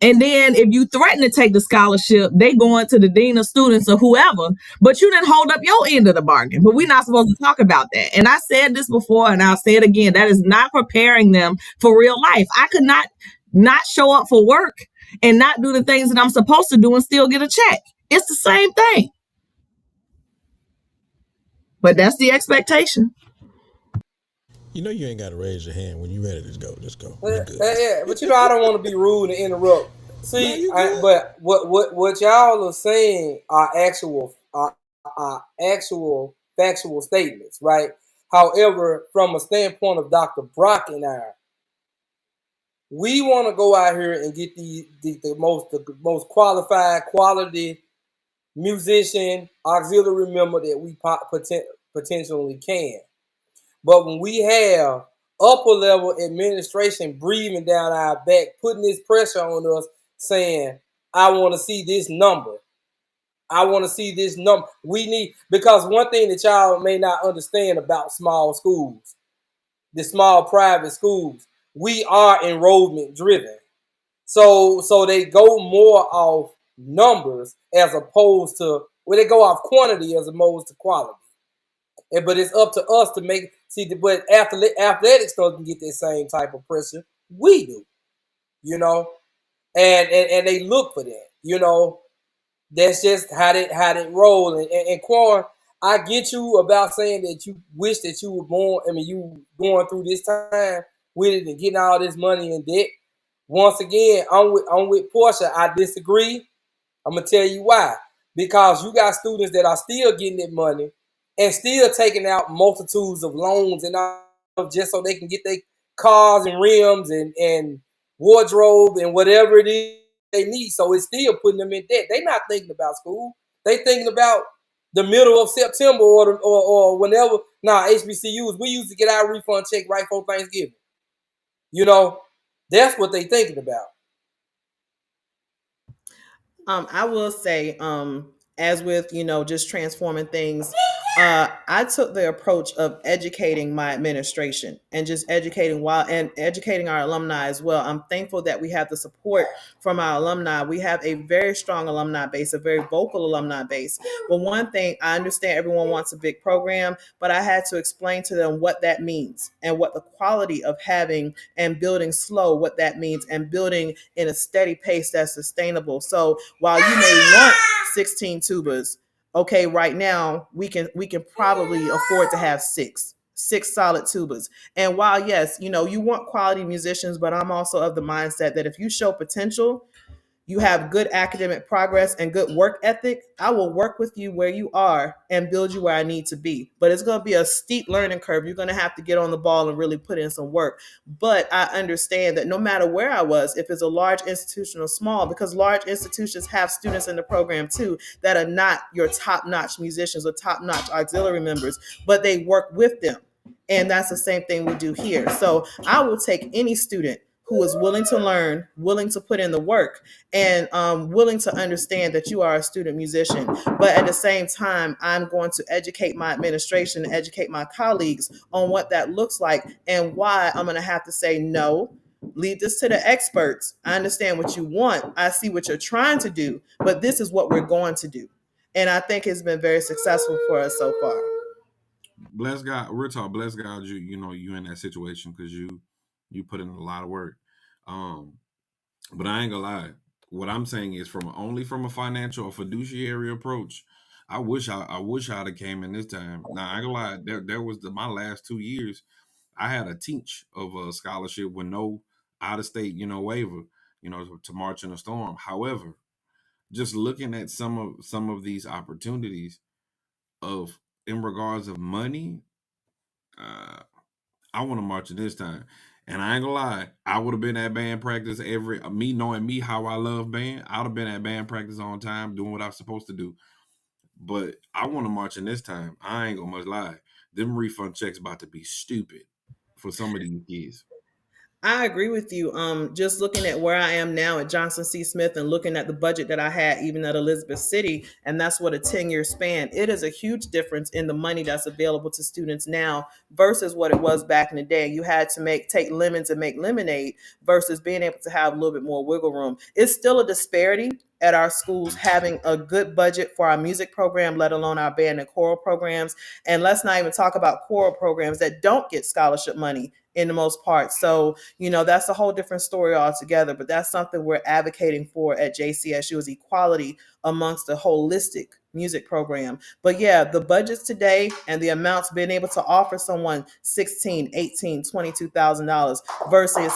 And then if you threaten to take the scholarship, they go into the dean of students or whoever, but you didn't hold up your end of the bargain. But we're not supposed to talk about that. And I said this before and I'll say it again. That is not preparing them for real life. I could not show up for work and not do the things that I'm supposed to do and still get a check. It's the same thing. But that's the expectation. You know you ain't got to raise your hand when you ready to go. Just go. Yeah, You good. yeah, but I don't want to be rude and interrupt. See, but what y'all are saying are actual factual statements, right? However, from a standpoint of Dr. Brock and I, we want to go out here and get the most qualified, quality musician, auxiliary member that we potentially can. But when we have upper level administration breathing down our back, putting this pressure on us, saying, I want to see this number. I want to see this number. We need, because one thing that y'all may not understand about small schools, the small private schools, we are enrollment driven. So they go more off numbers as opposed to, well, they go off quantity as opposed to quality. But it's up to us to make, but athletics doesn't get that same type of pressure. We do, you know, and they look for that, you know. That's just how they roll. And Quan, I get you about saying that you wish that you were born. I mean, you going through this time with it and getting all this money in debt. Once again, I'm with Portia. I disagree. I'm gonna tell you why. Because you got students that are still getting that money and still taking out multitudes of loans and all just so they can get their cars and rims and wardrobe and whatever it is they need. So it's still putting them in debt. They're not thinking about school. They thinking about the middle of September or whenever. Nah, HBCUs, we used to get our refund check right before Thanksgiving. You know, that's what they thinking about. I will say, as with, just transforming things, I took the approach of educating my administration and just educating our alumni as well. I'm thankful that we have the support from our alumni. We have a very strong alumni base, a very vocal alumni base. But one thing, I understand everyone wants a big program, but I had to explain to them what that means and what the quality of having and building slow, what that means, and building in a steady pace that's sustainable. So while you may want 16 tubas, okay, right now we can probably afford to have six solid tubas. And while yes, you want quality musicians, but I'm also of the mindset that if you show potential, you have good academic progress and good work ethic, I will work with you where you are and build you where I need to be. But it's going to be a steep learning curve. You're going to have to get on the ball and really put in some work. But I understand that no matter where I was, if it's a large institution or small, because large institutions have students in the program too that are not your top-notch musicians or top-notch auxiliary members, but they work with them. And that's the same thing we do here. So I will take any student who is willing to learn, willing to put in the work, and willing to understand that you are a student musician. But at the same time, I'm going to educate my administration, educate my colleagues on what that looks like and why I'm going to have to say no. Leave this to the experts. I understand what you want. I see what you're trying to do, but this is what we're going to do. And I think it's been very successful for us so far. Bless God, real talk. Bless God, you in that situation because you put in a lot of work. But I ain't gonna lie. What I'm saying is only from a financial or fiduciary approach. I wish I'd have came in this time. Now I ain't gonna lie. There was my last 2 years. I had a teach of a scholarship with no out of state, waiver, to march in a storm. However, just looking at some of these opportunities of in regards of money, I want to march at this time. And I ain't gonna lie, I would have been at band practice me knowing me how I love band. I would have been at band practice on time, doing what I was supposed to do. But I want to march in this time. I ain't gonna much lie. Them refund checks about to be stupid for some of these kids. I agree with you. Just looking at where I am now at Johnson C. Smith and looking at the budget that I had even at Elizabeth City, and that's what a 10-year span. It is a huge difference in the money that's available to students now versus what it was back in the day. You had to take lemons and make lemonade versus being able to have a little bit more wiggle room. It's still a disparity at our schools having a good budget for our music program, let alone our band and choral programs. And let's not even talk about choral programs that don't get scholarship money in the most part. So, that's a whole different story altogether. But that's something we're advocating for at JCSU is equality amongst the holistic music program. But yeah, the budgets today and the amounts being able to offer someone $16, $18, $22,000 versus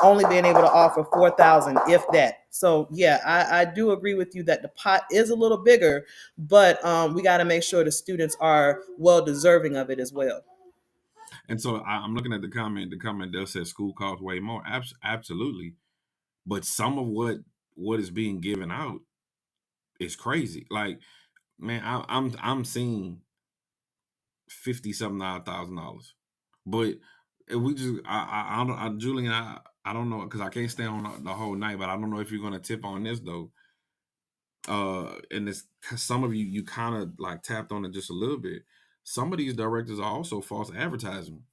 only being able to offer 4,000, if that. So yeah, I do agree with you that the pot is a little bigger, but we got to make sure the students are well deserving of it as well. And so I'm looking at the comment. The comment does say school costs way more. Absolutely, but some of what is being given out is crazy. Like, man, I'm seeing 50 something odd $1,000, but if we just I don't Julian, I don't know because I can't stay on the whole night, but I don't know if you're gonna tip on this though. And this some of you kind of like tapped on it just a little bit. Some of these directors are also false advertising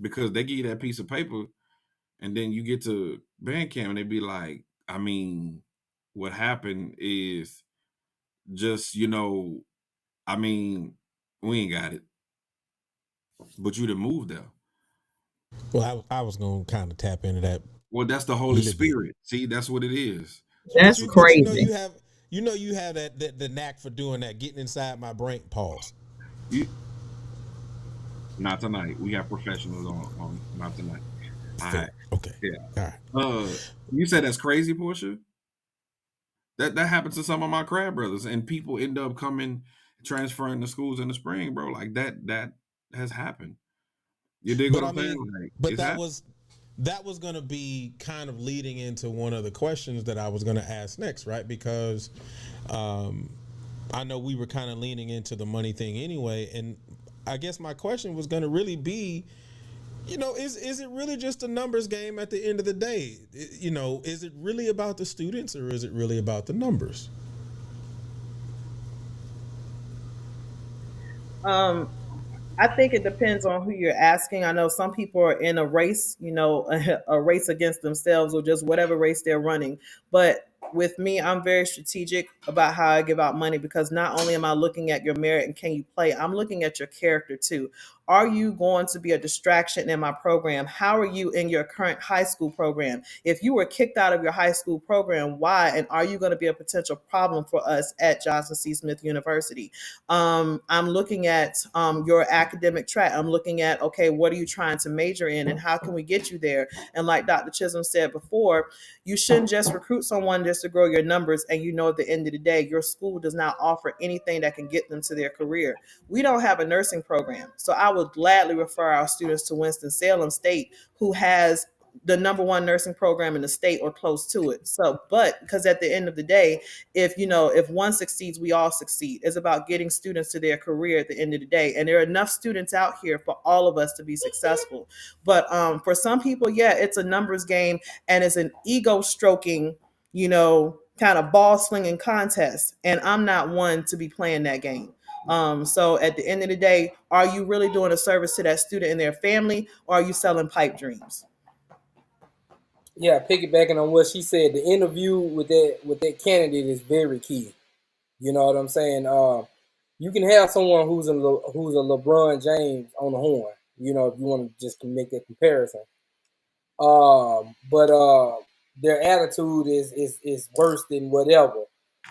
because they give you that piece of paper and then you get to Bandcamp and they be like, I mean, what happened is just, I mean, we ain't got it, but you done moved there. Well, I was going to kind of tap into that. Well, that's the Holy Spirit. See, that's what it is. That's crazy. But you have that the knack for doing that, getting inside my brain. Pause. Not tonight. We have professionals on not tonight. All right. Okay. Yeah. All right. You said that's crazy, Portia? That happens to some of my crab brothers, and people end up transferring to schools in the spring, bro. Like that has happened. You dig what I'm saying? Like, but that was going to be kind of leading into one of the questions that I was going to ask next, right? Because I know we were kind of leaning into the money thing anyway, and I guess my question was going to really be, is it really just a numbers game at the end of the day? Is it really about the students or is it really about the numbers? I think it depends on who you're asking. I know some people are in a race, a race against themselves or just whatever race they're running. But with me, I'm very strategic about how I give out money because not only am I looking at your merit and can you play, I'm looking at your character too. Are you going to be a distraction in my program? How are you in your current high school program? If you were kicked out of your high school program, why? And are you going to be a potential problem for us at Johnson C. Smith University? I'm looking at your academic track. I'm looking at, okay, what are you trying to major in and how can we get you there? And like Dr. Chisholm said before, you shouldn't just recruit someone just to grow your numbers. And at the end of the day, your school does not offer anything that can get them to their career. We don't have a nursing program. So I would gladly refer our students to Winston-Salem State, who has the number one nursing program in the state or close to it. So, but because at the end of the day, if one succeeds, we all succeed. It's about getting students to their career at the end of the day. And there are enough students out here for all of us to be successful. But for some people, yeah, it's a numbers game and it's an ego stroking, kind of ball slinging contest. And I'm not one to be playing that game. So at the end of the day, are you really doing a service to that student and their family, or are you selling pipe dreams? Yeah, piggybacking on what she said, the interview with that candidate is very key. You know what I'm saying? You can have someone who's a LeBron James on the horn. If you want to just make that comparison. But their attitude is worse than whatever.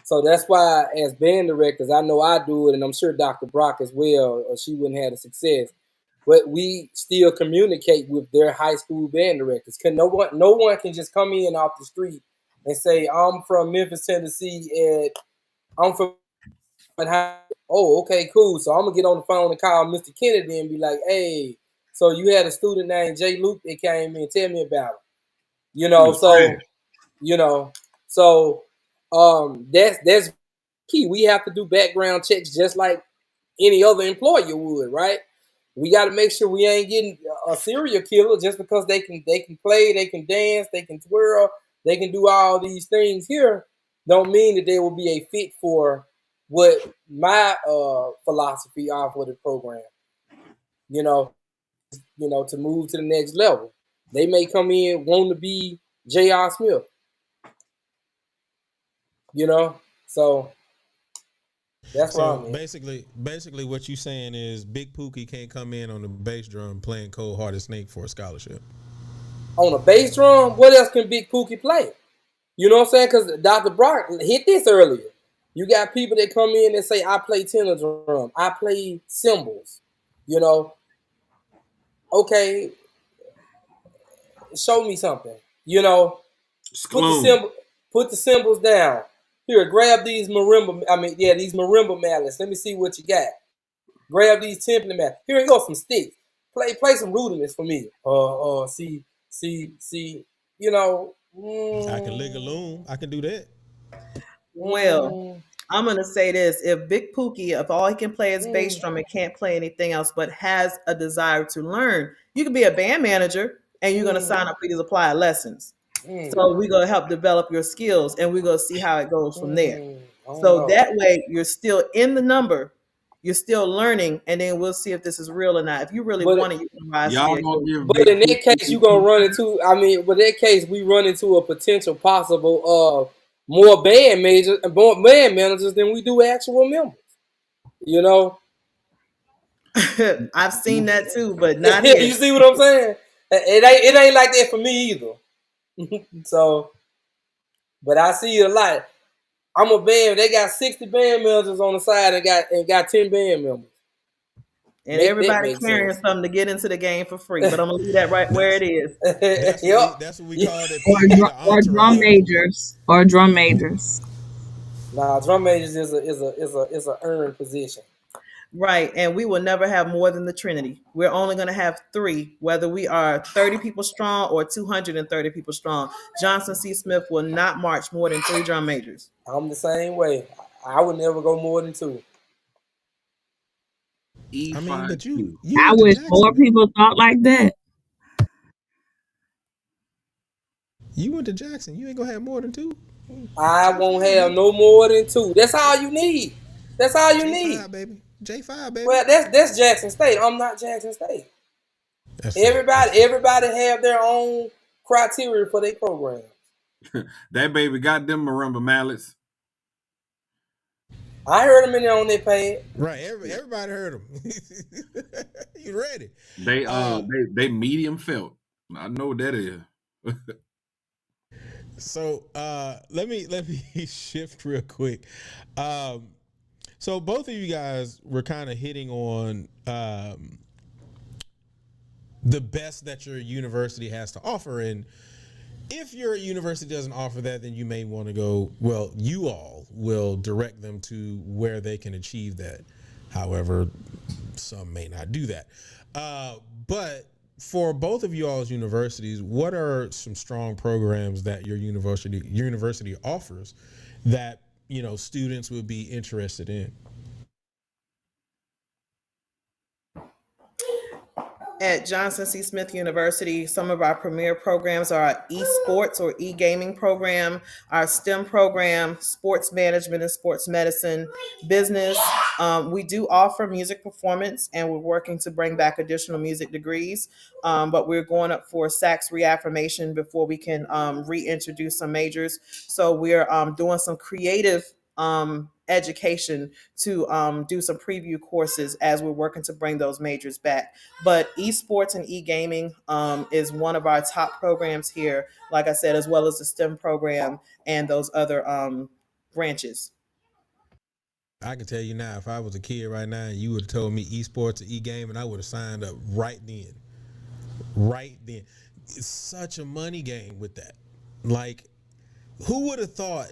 So that's why, as band directors, I know I do it, and I'm sure Dr. Brock as well, or she wouldn't have the success. But we still communicate with their high school band directors. No one can just come in off the street and say, I'm from Memphis, Tennessee, and I'm from oh, okay, cool. So I'm gonna get on the phone and call Mr. Kennedy and be like, hey, so you had a student named Jay Luke that came in, tell me about him. That's key. We have to do background checks just like any other employer would, right? We got to make sure we ain't getting a serial killer just because they can play, they can dance, they can twirl, they can do all these things here. Don't mean that they will be a fit for what my philosophy are for the program. You know, to move to the next level. They may come in wanting to be J.R. Smith. So that's what I mean. Basically, what you saying is Big Pookie can't come in on the bass drum playing Cold Hearted Snake for a scholarship. On a bass drum, what else can Big Pookie play? You know what I'm saying? Because Dr. Brock hit this earlier. You got people that come in and say, I play tenor drum, I play cymbals. Okay, show me something. Put the cymbals down. Here, grab these marimba. These marimba mallets. Let me see what you got. Grab these timpani mallets. Here you go, some sticks. Play some rudiments for me. See. I can lick a loom. I can do that. Well, I'm gonna say this: if Big Pookie, if all he can play is bass drum and can't play anything else, but has a desire to learn, you can be a band manager and you're gonna sign up for these applied lessons. So we're gonna help develop your skills, and we're gonna see how it goes from there. So that way, you're still in the number, you're still learning, and then we'll see if this is real or not. If you really want it, you can rise to the occasion. But in that case, you're gonna run into. With that case, we run into a potential possible more band managers than we do actual members. I've seen that too, but not here. You see what I'm saying? It ain't like that for me either. So, but I see it a lot. I'm a band. They got 60 band members on the side and got 10 band members. And everybody carrying something to get into the game for free. But I'm gonna leave that right where it is. That's what we call it. Or drum majors. Nah, drum majors is a earned position. Right, and we will never have more than the Trinity. We're only going to have 3, whether we are 30 people strong or 230 people strong. Johnson C. Smith will not march more than 3 drum majors. I'm the same way. I would never go more than 2. But you I wish more people thought like that. You went to Jackson. You ain't gonna have more than 2. I won't have no more than 2. That's all you need. That's all you need, baby. J5, baby. Well, that's Jackson State. I'm not Jackson State. Everybody have their own criteria for their program. That baby got them marimba mallets. I heard them in there on their page. Right, everybody heard them. You ready? They medium felt. I know what that is. So let me shift real quick. So both of you guys were kind of hitting on the best that your university has to offer. And if your university doesn't offer that, then you may want to go, well, you all will direct them to where they can achieve that. However, some may not do that. But for both of you all's universities, what are some strong programs that your university offers that students would be interested in? At Johnson C. Smith University, some of our premier programs are our esports or e-gaming program, our STEM program, sports management and sports medicine, business. We do offer music performance, and we're working to bring back additional music degrees, but we're going up for sax reaffirmation before we can reintroduce some majors. So we're doing some creative education to do some preview courses as we're working to bring those majors back. But esports and e-gaming is one of our top programs here, like I said, as well as the STEM program and those other branches. I can tell you now, if I was a kid right now and you would have told me esports or e-gaming, I would have signed up right then. It's such a money game with that. Like, who would have thought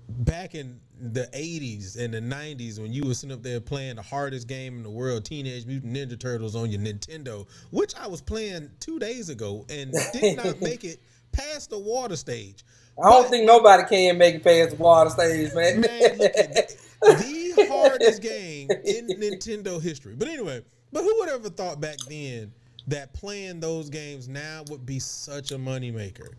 back in the 80s and the 90s when you were sitting up there playing the hardest game in the world, Teenage Mutant Ninja Turtles on your Nintendo, which I was playing 2 days ago and did not make it past the water stage. I don't think nobody can make it past the water stage, man. Man, look at the hardest game in Nintendo history. But anyway, But who would ever thought back then that playing those games now would be such a moneymaker?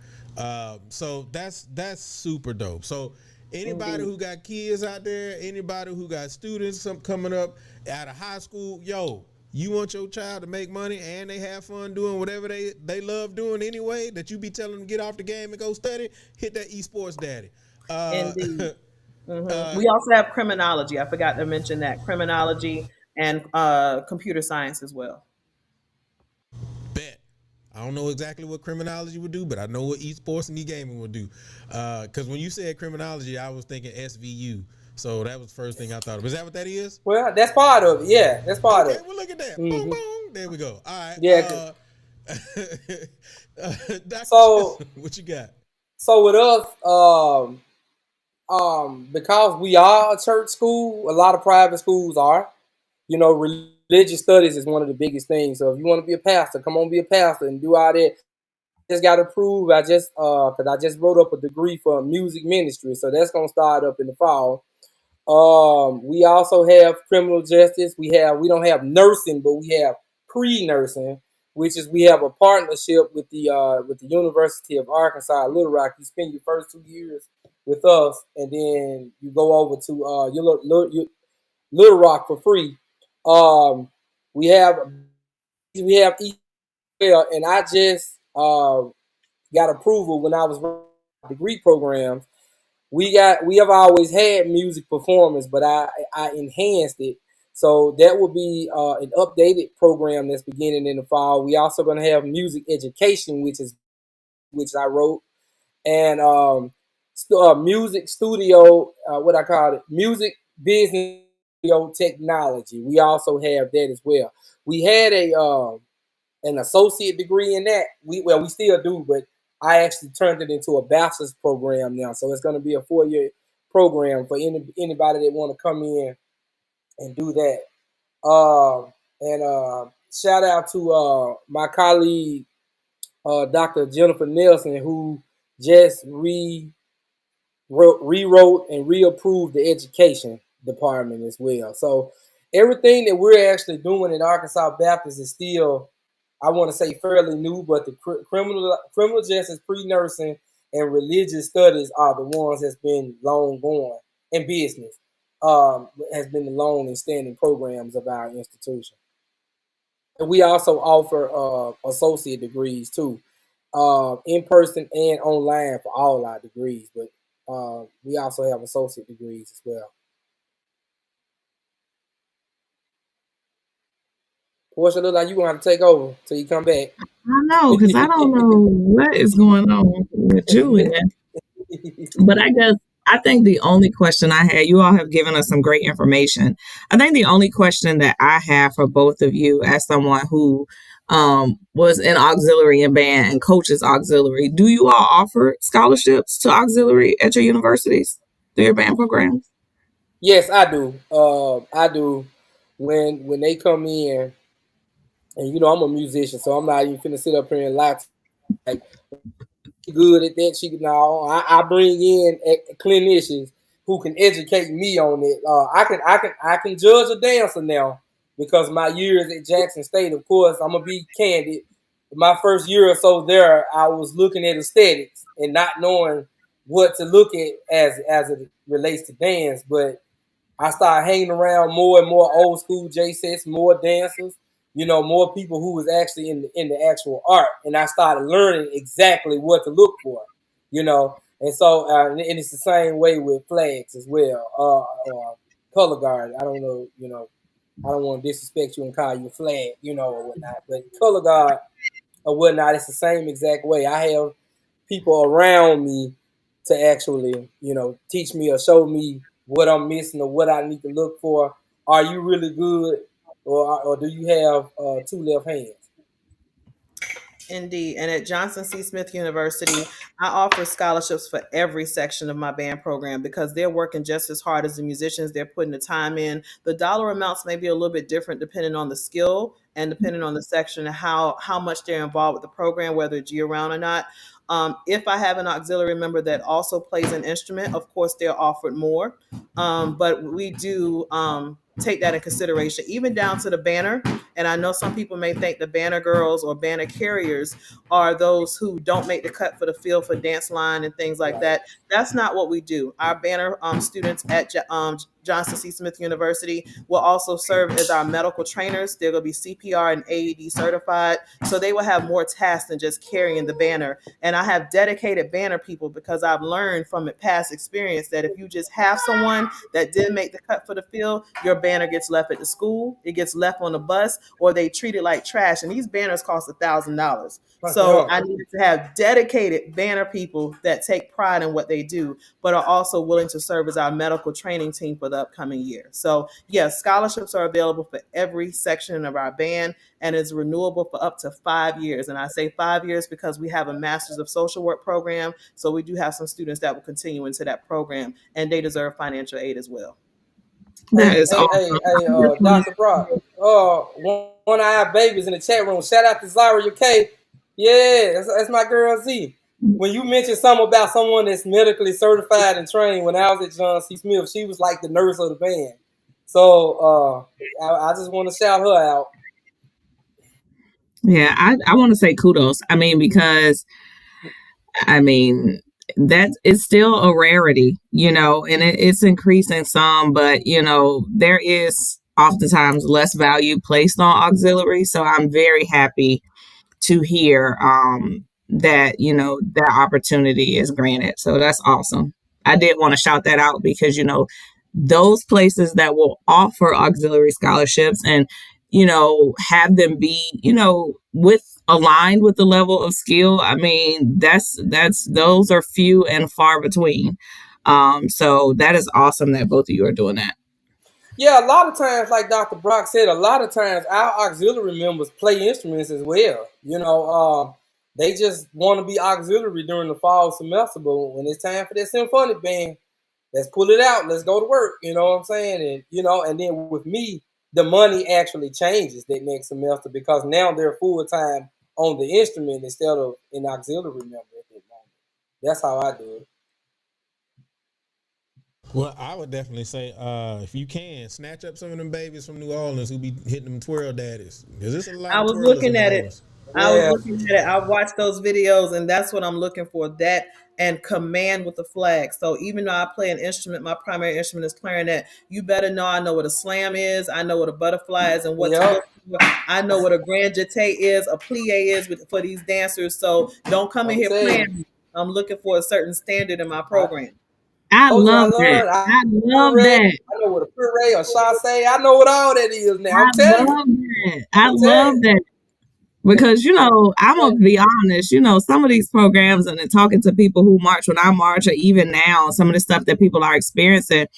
So that's super dope. So anybody Indeed. who got kids out there, anybody who got students coming up out of high school, yo, you want your child to make money and they have fun doing whatever they love doing anyway, that you be telling them to get off the game and go study, hit that esports daddy. Uh, Indeed. uh, We also have criminology. I forgot to mention that criminology and computer science as well. Bet. I don't know exactly what criminology would do, but I know what esports and e-gaming would do. Because when you said criminology, I was thinking SVU. So that was the first thing I thought of. Is that what that is? Well, that's part of it. Yeah, that's part of Okay, it. well, look at that. Boom, Hmm. boom. There we go. All right. Yeah. Dr. So Johnson, what you got? so with us, because we are a church school, a lot of private schools are. You know, religious studies is one of the biggest things. So if you want to be a pastor, come on, be a pastor and do all that. Just got approved. Because I just wrote up a degree for music ministry, so that's gonna start up in the fall. We also have criminal justice. We don't have nursing, but we have pre-nursing, which is we have a partnership with the University of Arkansas Little Rock. You spend your first 2 years with us, and then you go over to your Little Rock for free. Um, we have each and I just got approval when I was running degree programs. We have always had music performance, but I enhanced it. So that will be an updated program that's beginning in the fall. We also going to have music education, which I wrote, and music studio, what I call it, music business technology. We also have that as well. We had an associate degree in that. We still do, but I actually turned it into a bachelor's program now. So it's going to be a 4-year program for anybody that want to come in and do that. And shout out to my colleague, Dr. Jennifer Nelson, who just rewrote and reapproved the education department as well. So everything that we're actually doing in Arkansas Baptist is still, I want to say, fairly new, but the criminal justice, pre-nursing, and religious studies are the ones that's been long going, and business has been the long and standing programs of our institution. And we also offer associate degrees too, in person and online for all our degrees. But we also have associate degrees as well. Portia, look like you gonna have to take over till you come back. I know, because I don't know what is going on with Julian. But I think the only question I had, you all have given us some great information. I think the only question that I have for both of you, as someone who was in auxiliary and band and coaches auxiliary, do you all offer scholarships to auxiliary at your universities through your band programs? Yes, I do. I do. When they come in, and I'm a musician, so I'm not even finna sit up here and lie to you, like good at that. I bring in clinicians who can educate me on it. I can judge a dancer now because my years at Jackson State. Of course, I'm gonna be candid. My first year or so there, I was looking at aesthetics and not knowing what to look at as it relates to dance. But I started hanging around more and more old school J sets, more dancers, more people who was actually in the actual art, and I started learning exactly what to look for, And so, and it's the same way with flags as well. Color guard. I don't know, I don't want to disrespect you and call you a flag, or whatnot, but color guard or whatnot, it's the same exact way. I have people around me to actually, teach me or show me what I'm missing or what I need to look for. Are you really good, or do you have two left hands? Indeed. And at Johnson C. Smith University, I offer scholarships for every section of my band program because they're working just as hard as the musicians. They're putting the time in. The dollar amounts may be a little bit different depending on the skill and depending on the section and how much they're involved with the program, whether it's year round or not. If I have an auxiliary member that also plays an instrument, of course, they're offered more. But we do take that in consideration, even down to the banner. And I know some people may think the banner girls or banner carriers are those who don't make the cut for the field for dance line and things like that. That's not what we do. Our banner students at Johnson C. Smith University will also serve as our medical trainers. They're going to be CPR and AED certified. So they will have more tasks than just carrying the banner. And I have dedicated banner people because I've learned from past experience that if you just have someone that didn't make the cut for the field, your banner gets left at the school, it gets left on the bus, or they treat it like trash. And these banners cost $1,000. So I needed to have dedicated banner people that take pride in what they do, but are also willing to serve as our medical training team for the upcoming year. So yes, scholarships are available for every section of our band and is renewable for up to 5 years. And I say 5 years because we have a Master's of Social Work program. So we do have some students that will continue into that program, and they deserve financial aid as well. That is awesome. Hey, Dr. Brock, one of our babies in the chat room, shout out to Zaria K. Yeah, that's my girl Z. When you mentioned something about someone that's medically certified and trained, when I was at John C. Smith, she was like the nurse of the band. So I just want to shout her out. Yeah, I want to say kudos. I mean, because that is still a rarity, and it's increasing some, but there is oftentimes less value placed on auxiliary. So I'm very happy to hear that that opportunity is granted. So that's awesome. I did want to shout that out because those places that will offer auxiliary scholarships and have them be aligned with the level of skill. I mean, those are few and far between. So that is awesome that both of you are doing that. Yeah, a lot of times, like Dr. Brock said, a lot of times our auxiliary members play instruments as well. They just want to be auxiliary during the fall semester, but when it's time for that symphonic band, let's pull it out. Let's go to work. You know what I'm saying? And and then with me, the money actually changes that next semester because now they're full time on the instrument instead of an auxiliary member at that moment. That's how I do it. Well, I would definitely say, if you can, snatch up some of them babies from New Orleans who be hitting them twirl daddies. Because it's a lot. I was looking at it. I watched those videos, and that's what I'm looking for. That and command with the flag. So even though I play an instrument, my primary instrument is clarinet. You better know I know what a slam is. I know what a butterfly is, and what to look for. I know what a grand jeté is, a plie is for these dancers. So don't come in here playing. I'm looking for a certain standard in my program. I love that. I love that. I know what a puree or chasse. I know what all that is now. I'm telling you. I love that. Because, I'm going to be honest, some of these programs and then talking to people who march when I march or even now, some of the stuff that people are experiencing,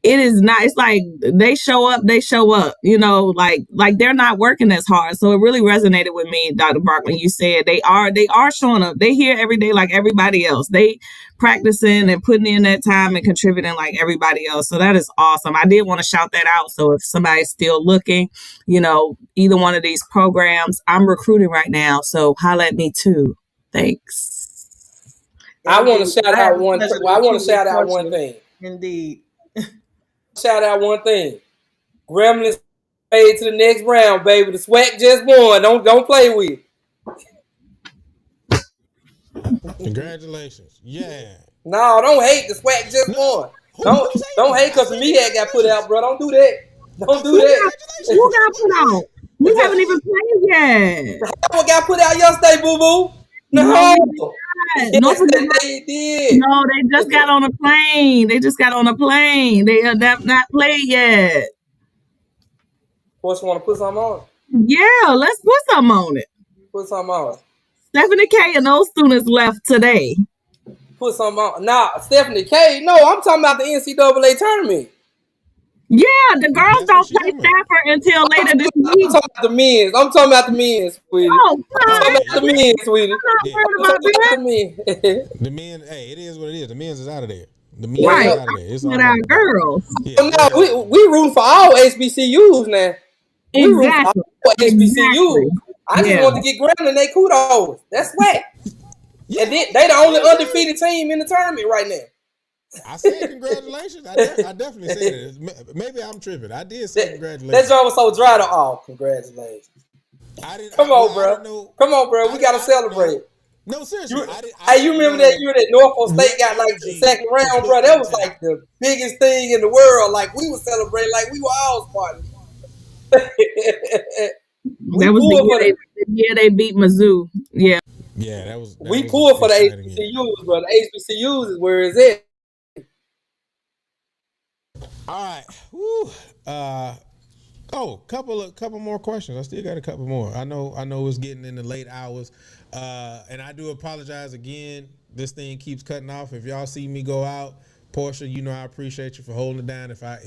it is not, it's like they show up, like they're not working as hard. So it really resonated with me, Dr. Brock, when you said they are showing up. They here every day like everybody else. They practicing and putting in that time and contributing like everybody else. So that is awesome. I did want to shout that out. So if somebody's still looking, either one of these programs, I'm recruiting right now. So holla at me too. Thanks. I want to shout out one thing. Indeed. Shout out one thing. Gremlins paid to the next round, baby. The SWAC just won. Don't play with it. Congratulations. Yeah. No, don't hate. The SWAC just won. Don't hate because the MEAC got put out, bro. Don't do that. Don't do that. Who got put out? We haven't even played yet. What got put out yesterday, boo-boo? No. No, they did. No, they just got on a plane. They have not played yet. Of course, you want to put something on? Yeah, let's put something on it. Put something on. Stephanie K and those students left today. Put something on. Nah, Stephanie K. No, I'm talking about the NCAA tournament. Yeah, the girls don't play Stafford until later this week. I'm talking about the men's, sweetie. Oh, I'm talking about the men's, sweetie. The men, hey, it is what it is. The men's is out of there. The men's is out of there. It's not our girls. Yeah, no, we rooting for all HBCUs now. Exactly. HBCUs. I just want to get Gremlin they kudos. That's whack. And they the only undefeated team in the tournament right now. I said congratulations. I definitely said it. Maybe I'm tripping. I did say That congratulations. joint was so dry to all. Congratulations. I didn't. Come Well, on, I bro. didn't know. Come on, bro. We gotta I didn't celebrate. know. No, seriously, You, I you didn't remember know that year that Norfolk State what got like the energy second to round, bro? put That was into. like the biggest thing in the world. Like we were celebrating, like we were all Spartans. We That was pulled for the year they beat Mizzou. Yeah. Yeah, that we was an pulled for the exciting year. HBCUs, bro. The HBCUs is where it's at. All right. Woo. Couple more questions. I still got a couple more. I know it's getting in the late hours. And I do apologize again. This thing keeps cutting off. If y'all see me go out, Portia, you know I appreciate you for holding it down if I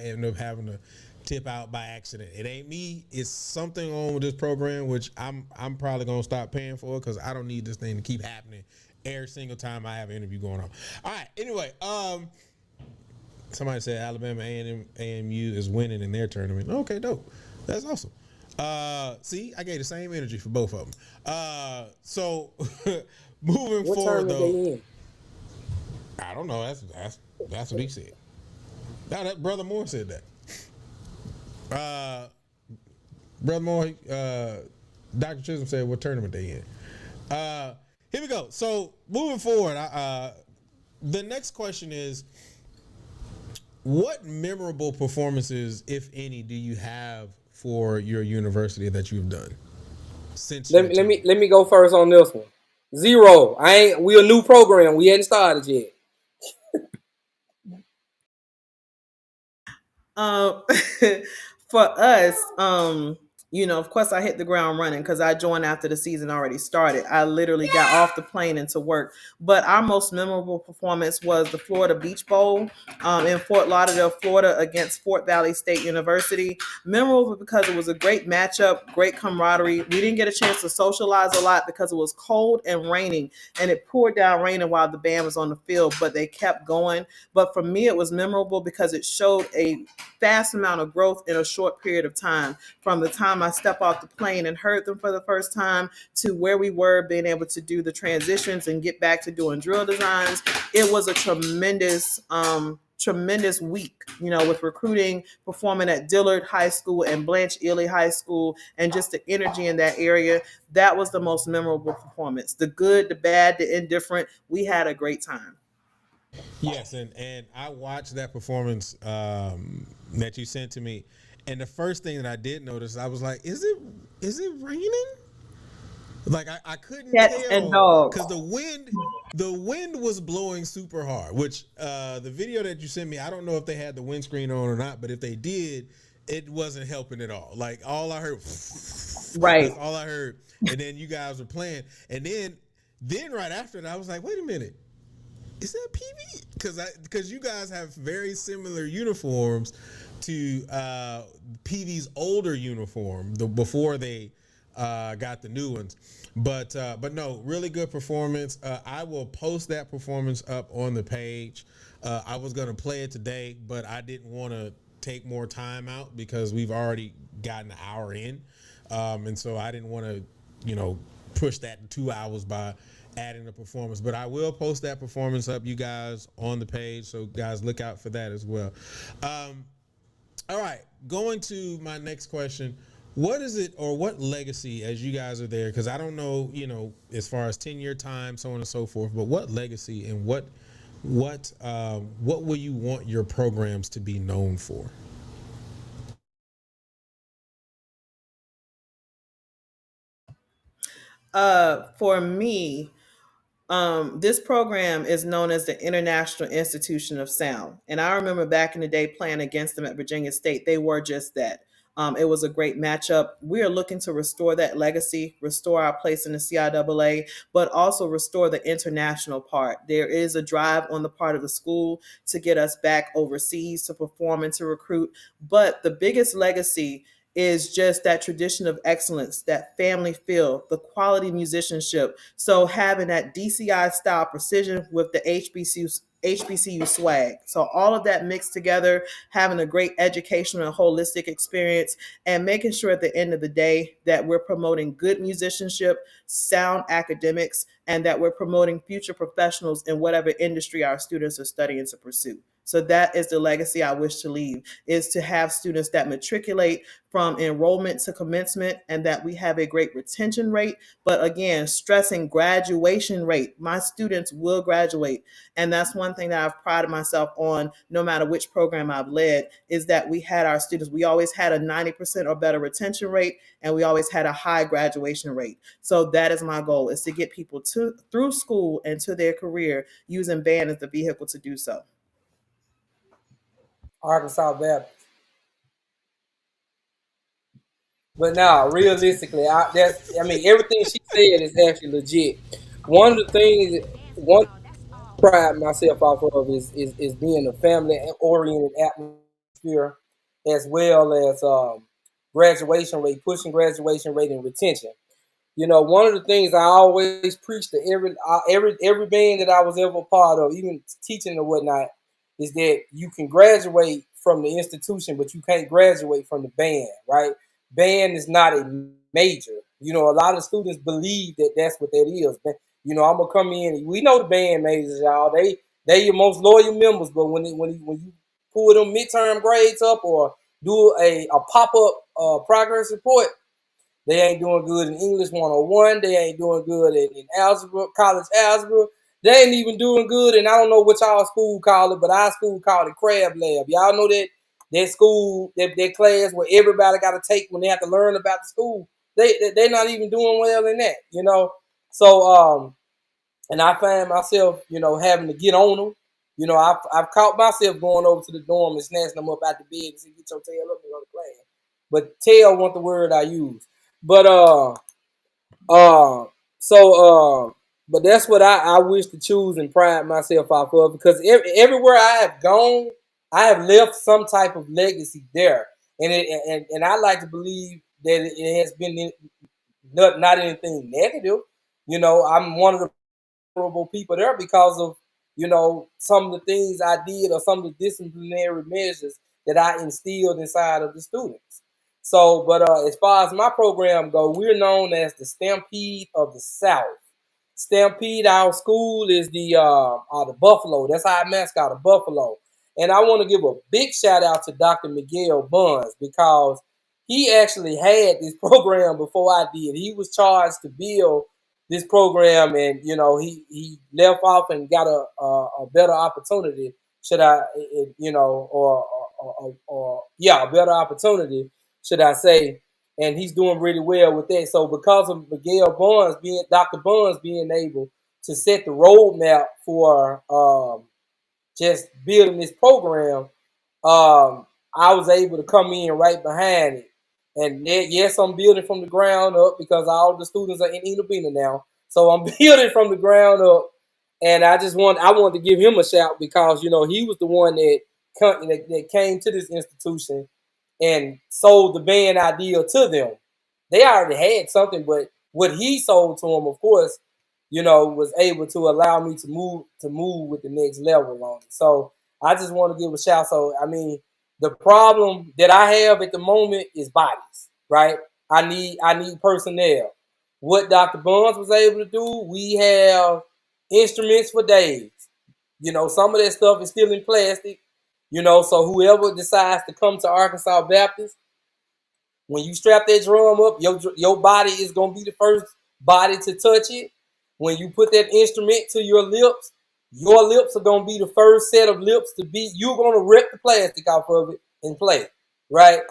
end up having to tip out by accident. It ain't me. It's something on with this program which I'm probably gonna stop paying for because I don't need this thing to keep happening every single time I have an interview going on. All right. Anyway, somebody said Alabama A&M AMU is winning in their tournament. Okay, dope. That's awesome. See, I gave the same energy for both of them. So moving What forward tournament though, they in? I don't know. That's what he said. Now that Brother Moore said that. Brother Moore, Dr. Chisholm said what tournament they in. Here we go. So moving forward, the next question is, what memorable performances, if any, do you have for your university that you've done since? Let me go first on this one. 0. We a new program. We hadn't started yet. For us, of course, I hit the ground running because I joined after the season already started. I literally got off the plane into work. But our most memorable performance was the Florida Beach Bowl in Fort Lauderdale, Florida, against Fort Valley State University. Memorable because it was a great matchup, great camaraderie. We didn't get a chance to socialize a lot because it was cold and raining, and it poured down raining while the band was on the field, but they kept going. But for me, it was memorable because it showed a fast amount of growth in a short period of time. From the time I stepped off the plane and heard them for the first time to where we were being able to do the transitions and get back to doing drill designs, it was a tremendous week, with recruiting, performing at Dillard High School and Blanche Ely High School, and just the energy in that area. That was the most memorable performance. The good, the bad, the indifferent. We had a great time. Yes, and I watched that performance that you sent to me, and the first thing that I did notice, I was like, is it raining? Like I couldn't Cats and tell dogs. because the wind was blowing super hard. Which the video that you sent me, I don't know if they had the windscreen on or not, but if they did, it wasn't helping at all. Like all I heard, Right. that's all I heard. And then you guys were playing, and then right after that, I was like, wait a minute. Is that PV? Because you guys have very similar uniforms to PV's older uniform before they got the new ones. But no, really good performance. I will post that performance up on the page. I was gonna play it today, but I didn't want to take more time out because we've already gotten an hour in, and so I didn't want to, push that in 2 hours by adding a performance. But I will post that performance up, you guys, on the page, so guys look out for that as well. All right, going to my next question. What is it, or what legacy, as you guys are there, because I don't know, as far as 10-year time, so on and so forth, but what legacy and what will you want your programs to be known for? For me, this program is known as the International Institution of Sound. And I remember back in the day playing against them at Virginia State. They were just that. It was a great matchup. We are looking to restore that legacy, restore our place in the CIAA, but also restore the international part. There is a drive on the part of the school to get us back overseas to perform and to recruit. But the biggest legacy is just that tradition of excellence, that family feel, the quality musicianship. So having that DCI style precision with the HBCU swag. So all of that mixed together, having a great educational and holistic experience, and making sure at the end of the day that we're promoting good musicianship, sound academics, and that we're promoting future professionals in whatever industry our students are studying to pursue. So that is the legacy I wish to leave, is to have students that matriculate from enrollment to commencement, and that we have a great retention rate. But again, stressing graduation rate. My students will graduate. And that's one thing that I've prided myself on, no matter which program I've led, is that we had our students, we always had a 90% or better retention rate, and we always had a high graduation rate. So that is my goal, is to get people through school and to their career using band as the vehicle to do so. Arkansas Baptist. But now, realistically, I mean, everything she said is actually legit. One of the things, one pride myself off of is being a family oriented atmosphere, as well as graduation rate, pushing graduation rate and retention. You know, one of the things I always preach to every band that I was ever a part of, even teaching and whatnot, is that you can graduate from the institution, but you can't graduate from the band, right? Band is not a major. You know, a lot of students believe that that's what that is. But, you know, I'm gonna come in. We know the band majors, y'all. They your most loyal members, but when you pull them midterm grades up or do a pop up progress report, they ain't doing good in English 101. They ain't doing good in algebra, college algebra. They ain't even doing good, and I don't know what y'all school call it, but our school called it crab lab. Y'all know that school, that class where everybody got to take when they have to learn about the school. They're not even doing well in that, you know. So and I find myself, you know, having to get on them. You know, I've caught myself going over to the dorm and snatching them up out the bed and say, "Get your tail up and go to class." But tail wasn't the word I use. But but that's what I wish to choose and pride myself off of, because everywhere I have gone, I have left some type of legacy there, and I like to believe that it has been not anything negative. You know, I'm one of the vulnerable people there because of, you know, some of the things I did or some of the disciplinary measures that I instilled inside of the students. So, but as far as my program go, we're known as the Stampede of the South. Stampede, our school is the Buffalo. That's our mascot, a Buffalo. And I want to give a big shout out to Dr. Miguel Buns, because he actually had this program before I did. He was charged to build this program, and you know, he left off and got a better opportunity. Should I, you know, or yeah, a better opportunity, should I say? And he's doing really well with that. So because of Dr. Buns being able to set the roadmap for just building this program, I was able to come in right behind it. And yes, I'm building from the ground up because all the students are in Enid now. So I'm building from the ground up. And I wanted to give him a shout because, you know, he was the one that came to this institution and sold the band idea to them. They already had something, but what he sold to them, of course, you know, was able to allow me to move with the next level on it. So I just want to give a shout. So I mean, the problem that I have at the moment is bodies, right? I need personnel. What Dr. Buns was able to do, we have instruments for days. You know, some of that stuff is still in plastic. You know, so whoever decides to come to Arkansas Baptist, when you strap that drum up, your body is gonna be the first body to touch it. When you put that instrument to your lips are gonna be the first set of lips to be. You're gonna rip the plastic off of it and play, right?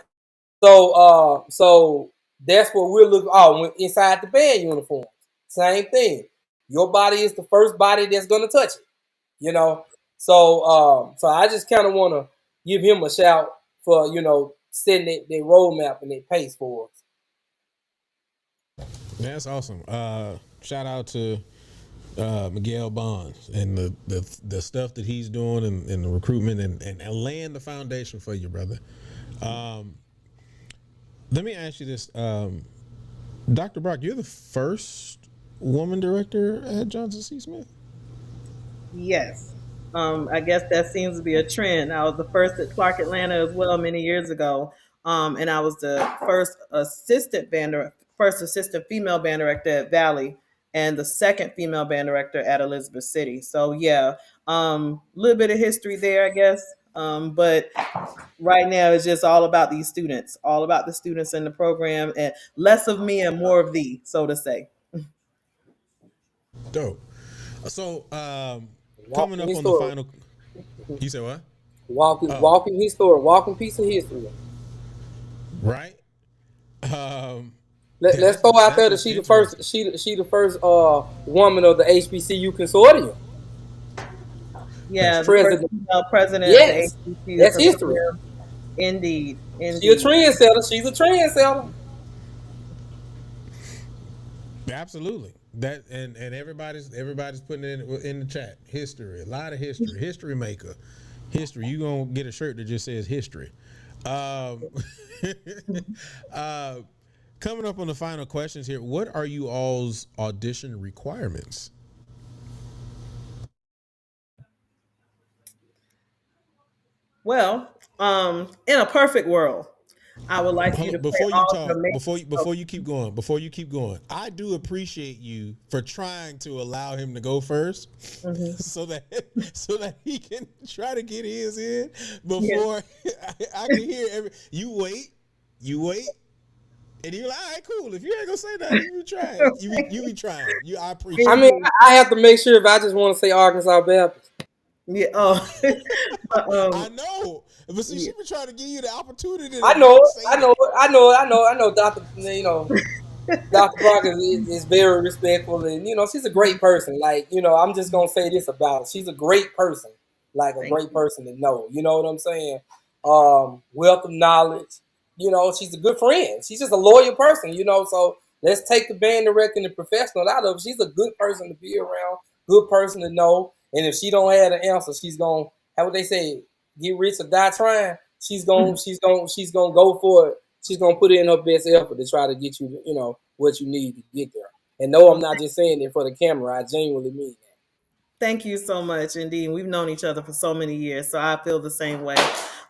So that's what we're looking. Oh, inside the band uniform, same thing. Your body is the first body that's gonna touch it. You know, so I just kind of want to give him a shout for, you know, setting their roadmap and their pace for us. That's awesome. Shout out to Miguel Bonds and the stuff that he's doing and the recruitment and laying the foundation for you, brother. Let me ask you this, Dr. Brock, you're the first woman director at Johnson C. Smith? Yes. I guess that seems to be a trend. I was the first at Clark Atlanta as well many years ago, and I was the first assistant female band director at Valley, and the second female band director at Elizabeth City. So yeah, a little bit of history there, I guess. But right now it's just all about these students, all about the students in the program, and less of me and more of thee, so to say. Dope. So, coming Walking up on the history. final. You said what? Walking history. Walking piece of history. Right. Let's throw out there that what's she the interesting. first. She the first woman of the HBCU consortium. Yeah, That's the true. first President. female president of the Yes, HBCU that's history. consortium. Indeed, She a indeed. trendsetter. She's a trendsetter. Absolutely. That and everybody's putting it in the chat. History, a lot of history. History maker, history. You gonna get a shirt that just says history. Um, uh, coming up on the final questions here. What are you all's audition requirements? Well, in a perfect world, I would like you Hold to on, play before you all of talk, the major. before you keep going, I do appreciate you for trying to allow him to go first, Mhm. so that he can try to get his in Yeah. before I can hear you wait, and you're like, all right, cool. If you ain't gonna say nothing, you be trying. You be trying. I I appreciate mean, it. I have to make sure if I just want to say Arkansas Baptist. Yeah. Oh. But, I know, but see, yeah. she been trying to give you the opportunity I to know not it. say I know it. it. I know. Doctor, Dr. Brock is very respectful, and she's a great person. Like, I'm just gonna say this about her: she's a great person, like a Thank great you. person to know. You know what I'm saying? Wealth of knowledge. She's a good friend. She's just a loyal person. So let's take the band director and the professional out of it. She's a good person to be around, good person to know. And if she don't have the answer, she's gonna how would they say, get rich or die trying. She's gonna go for it. She's gonna put in her best effort to try to get you, what you need to get there. And no, I'm Well, not just saying it for the camera. I genuinely mean that. thank you so much. Indeed, we've known each other for so many years, so I feel the same way.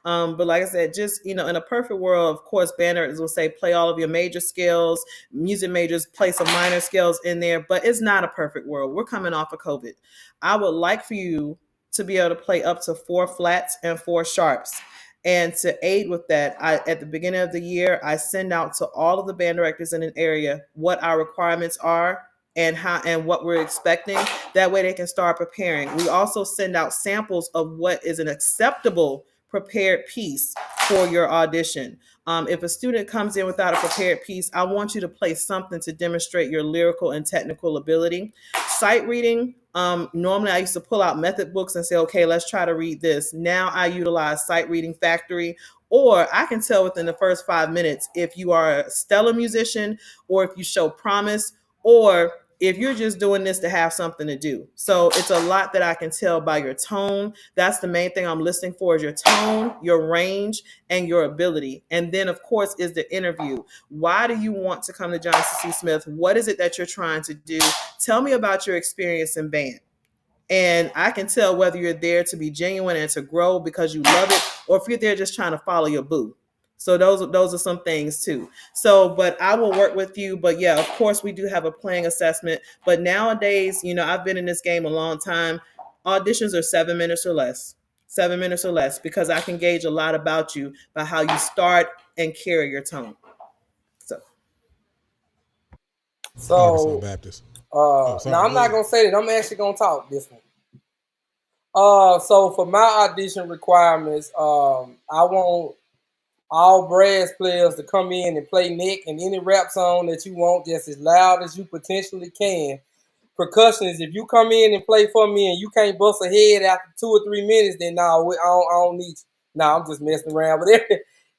But like I said, just in a perfect world, of course, band directors will say play all of your major scales. Music majors play some minor scales in there, but it's not a perfect world. We're coming off of COVID. I would like for you to be able to play up to 4 flats and 4 sharps. And to aid with that, at the beginning of the year, I send out to all of the band directors in an area what our requirements are and how and what we're expecting. That way they can start preparing. We also send out samples of what is an acceptable prepared piece for your audition. If a student comes in without a prepared piece, I want you to play something to demonstrate your lyrical and technical ability. Sight reading, normally I used to pull out method books and say, okay, let's try to read this. Now I utilize Sight Reading Factory, or I can tell within the first 5 minutes if you are a stellar musician or if you show promise, or if you're just doing this to have something to do. So it's a lot that I can tell by your tone. That's the main thing I'm listening for, is your tone, your range, and your ability. And then, of course, is the interview. Why do you want to come to Johnson C. Smith? What is it that you're trying to do? Tell me about your experience in band. And I can tell whether you're there to be genuine and to grow because you love it, or if you're there just trying to follow your boo. So those are some things too. So, but I will work with you. But yeah, of course, we do have a playing assessment. But nowadays, I've been in this game a long time. Auditions are 7 minutes or less. 7 minutes or less, because I can gauge a lot about you by how you start and carry your tone. So Arkansas So, Baptist. Oh, now sorry. I'm Go not ahead. gonna say that. I'm actually gonna talk this one. So for my audition requirements, I want all brass players to come in and play neck and any rap song that you want just as loud as you potentially can. Percussionists, if you come in and play for me and you can't bust a head after 2 or 3 minutes, then no, I don't need you. No, I'm just messing around. But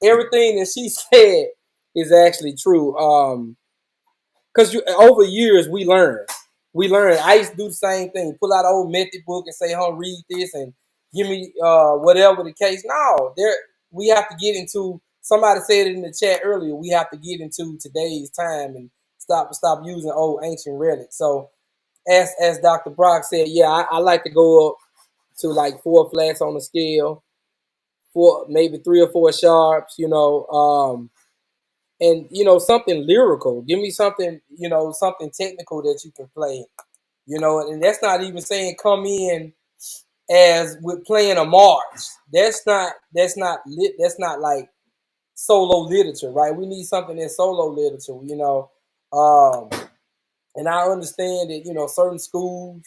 everything that she said is actually true. Because over years we learn. We learn. I used to do the same thing. Pull out an old method book and say, read this and give me whatever the case. No, we have to get into, somebody said it in the chat earlier, we have to get into today's time and stop using old ancient relics. So as Dr. Brock said, yeah, I like to go up to like 4 flats on the scale, maybe 3 or 4 sharps, and something lyrical. Give me something, something technical that you can play, and that's not even saying come in as with playing a march. That's not like solo literature, right? We need something in solo literature, and I understand that, certain schools,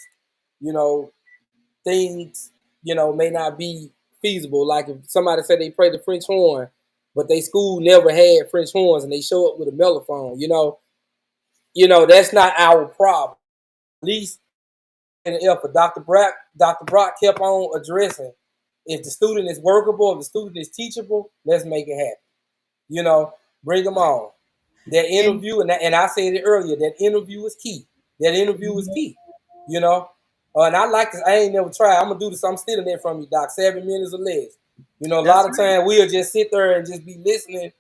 you know, things, may not be feasible. Like if somebody said they play the French horn, but they school never had French horns and they show up with a mellophone, that's not our problem. At least in the effort, Dr. Brock kept on addressing. If the student is workable, if the student is teachable, let's make it happen. Bring them on. That interview, and I said it earlier, that interview is key. That interview is key. And I like this. I ain't never tried. I'm gonna do this. I'm stealing that from you, Doc. 7 minutes or less. A lot of times we'll just sit there and just be listening.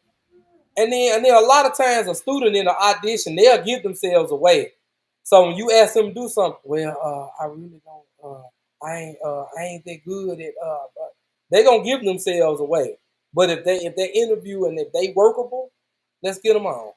And then a lot of times a student in an audition, they'll give themselves away. So when you ask them to do something, well, I really don't. I ain't that good at. They gonna give themselves away. But if they interview and if they workable, let's get them on.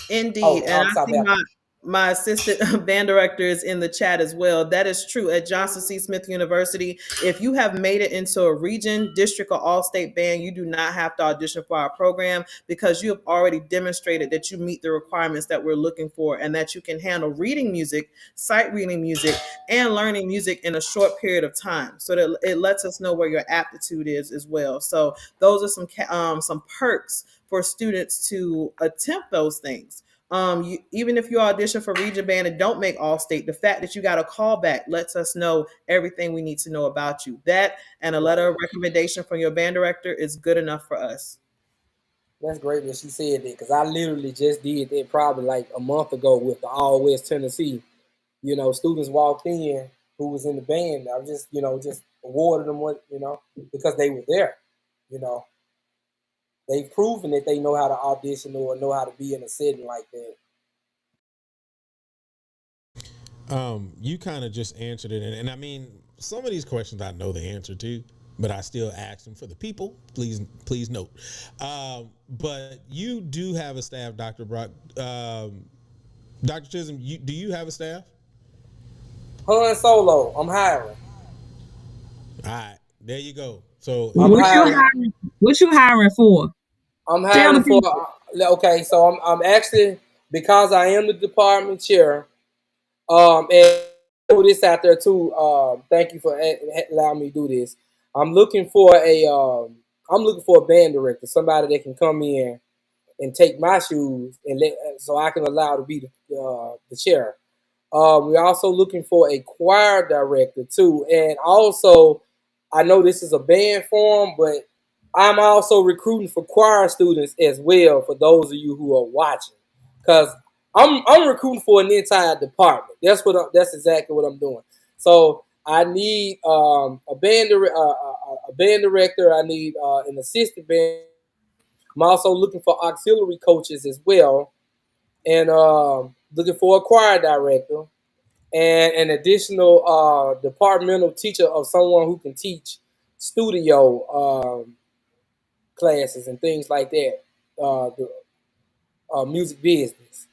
Indeed. And I see my assistant band director is in the chat as well. That is true. At Johnson C. Smith University, if you have made it into a region, district, or all-state band, you do not have to audition for our program because you have already demonstrated that you meet the requirements that we're looking for and that you can handle reading music, sight reading music, and learning music in a short period of time. So that it lets us know where your aptitude is as well. So those are some perks for students to attempt those things. Even if you audition for region band and don't make all state, the fact that you got a callback lets us know everything we need to know about you. That and a letter of recommendation from your band director is good enough for us. That's great that she said that because I literally just did that probably like a month ago with the All West Tennessee. Students walked in who was in the band. I was just awarded them what, because they were there. They've proven that they know how to audition or know how to be in a setting like that. You kind of just answered it. And I mean, some of these questions I know the answer to, but I still ask them for the people. Please note. But you do have a staff, Dr. Brock. Dr. Chisholm, do you have a staff? Han Solo, I'm hiring. All right, there you go. So what you hiring for? I'm hiring for. Okay, so I'm actually, because I am the department chair. And put this out there too. Thank you for allowing me to do this. I'm looking for a band director, somebody that can come in and take my shoes and so I can allow to be the chair. We're also looking for a choir director too, and also I know this is a band form, but I'm also recruiting for choir students as well. For those of you who are watching, because I'm recruiting for an entire department. That's exactly what I'm doing. So I need a band director. I need an assistant band. I'm also looking for auxiliary coaches as well, and looking for a choir director and an additional departmental teacher of someone who can teach studio classes and things like that. The music business.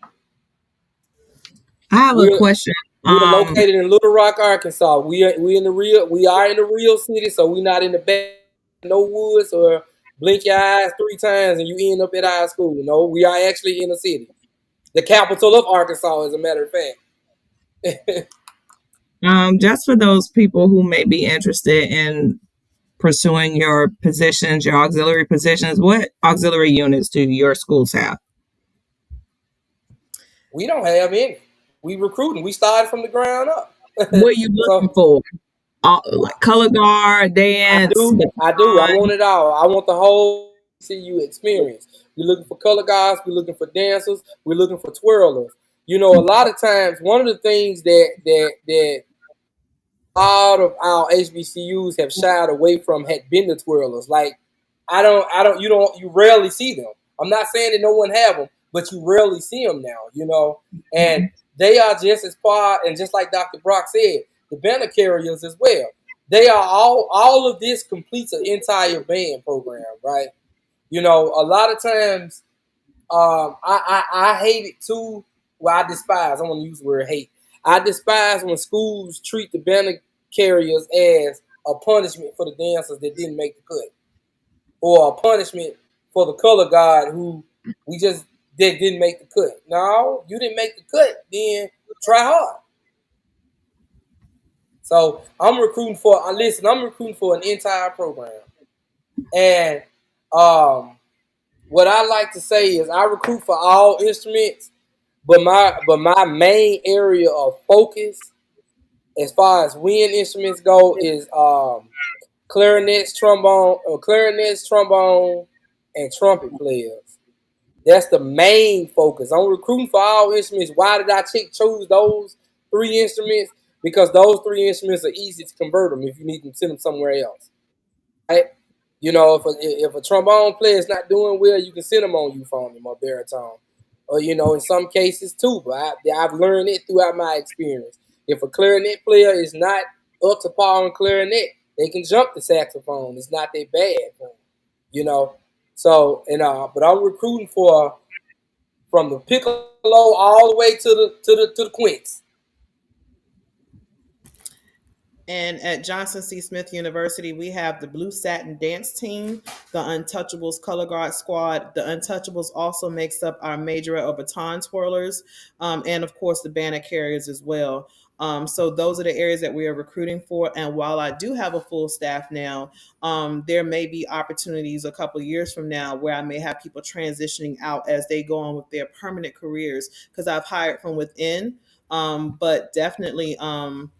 I have a question. We're located in Little Rock, Arkansas. We are in the real city, so we're not in the back, no woods, or blink your eyes 3 times and you end up at high school. No, we are actually in the city, the capital of Arkansas, as a matter of fact. Just for those people who may be interested in pursuing your positions, your auxiliary positions, what auxiliary units do your schools have? We don't have any. We recruiting. We started from the ground up. What are you looking for? Like color guard, dance? I do. I want it all. I want the whole HBCU experience. We're looking for color guards. We're looking for dancers. We're looking for twirlers. A lot of times, one of the things that a lot of our HBCUs have shied away from had been the twirlers. Like, you rarely see them. I'm not saying that no one have them, but you rarely see them now, and they are just as far, and just like Dr. Brock said, the banner carriers as well. They are all of this completes an entire band program, right? You know, a lot of times, I hate it too. Well, I despise. I want to use the word hate. I despise when schools treat the banner carriers as a punishment for the dancers that didn't make the cut, or a punishment for the color guard who we just that didn't make the cut. No, you didn't make the cut. Then try hard. So I'm recruiting for. Listen, I'm recruiting for an entire program, and what I like to say is I recruit for all instruments, but my main area of focus, as far as wind instruments go, is clarinets, trombone, and trumpet players. That's the main focus. I'm recruiting for all instruments. Why did I choose those 3 instruments? Because those 3 instruments are easy to convert them if you need to send them somewhere else. Right? You know, if a trombone player is not doing well, you can send them on euphonium or baritone. Or, you know, in some cases too. But I've learned it throughout my experience. If a clarinet player is not up to par on clarinet, they can jump the saxophone. It's not that bad for them, you know. So, but I'm recruiting from the piccolo all the way to the quints. And at Johnson C. Smith University, we have the Blue Satin Dance Team, the Untouchables Color Guard Squad. The Untouchables also makes up our major of baton twirlers, and of course the banner carriers as well. So those are the areas that we are recruiting for. And while I do have a full staff now, there may be opportunities a couple of years from now where I may have people transitioning out as they go on with their permanent careers, because I've hired from within. But definitely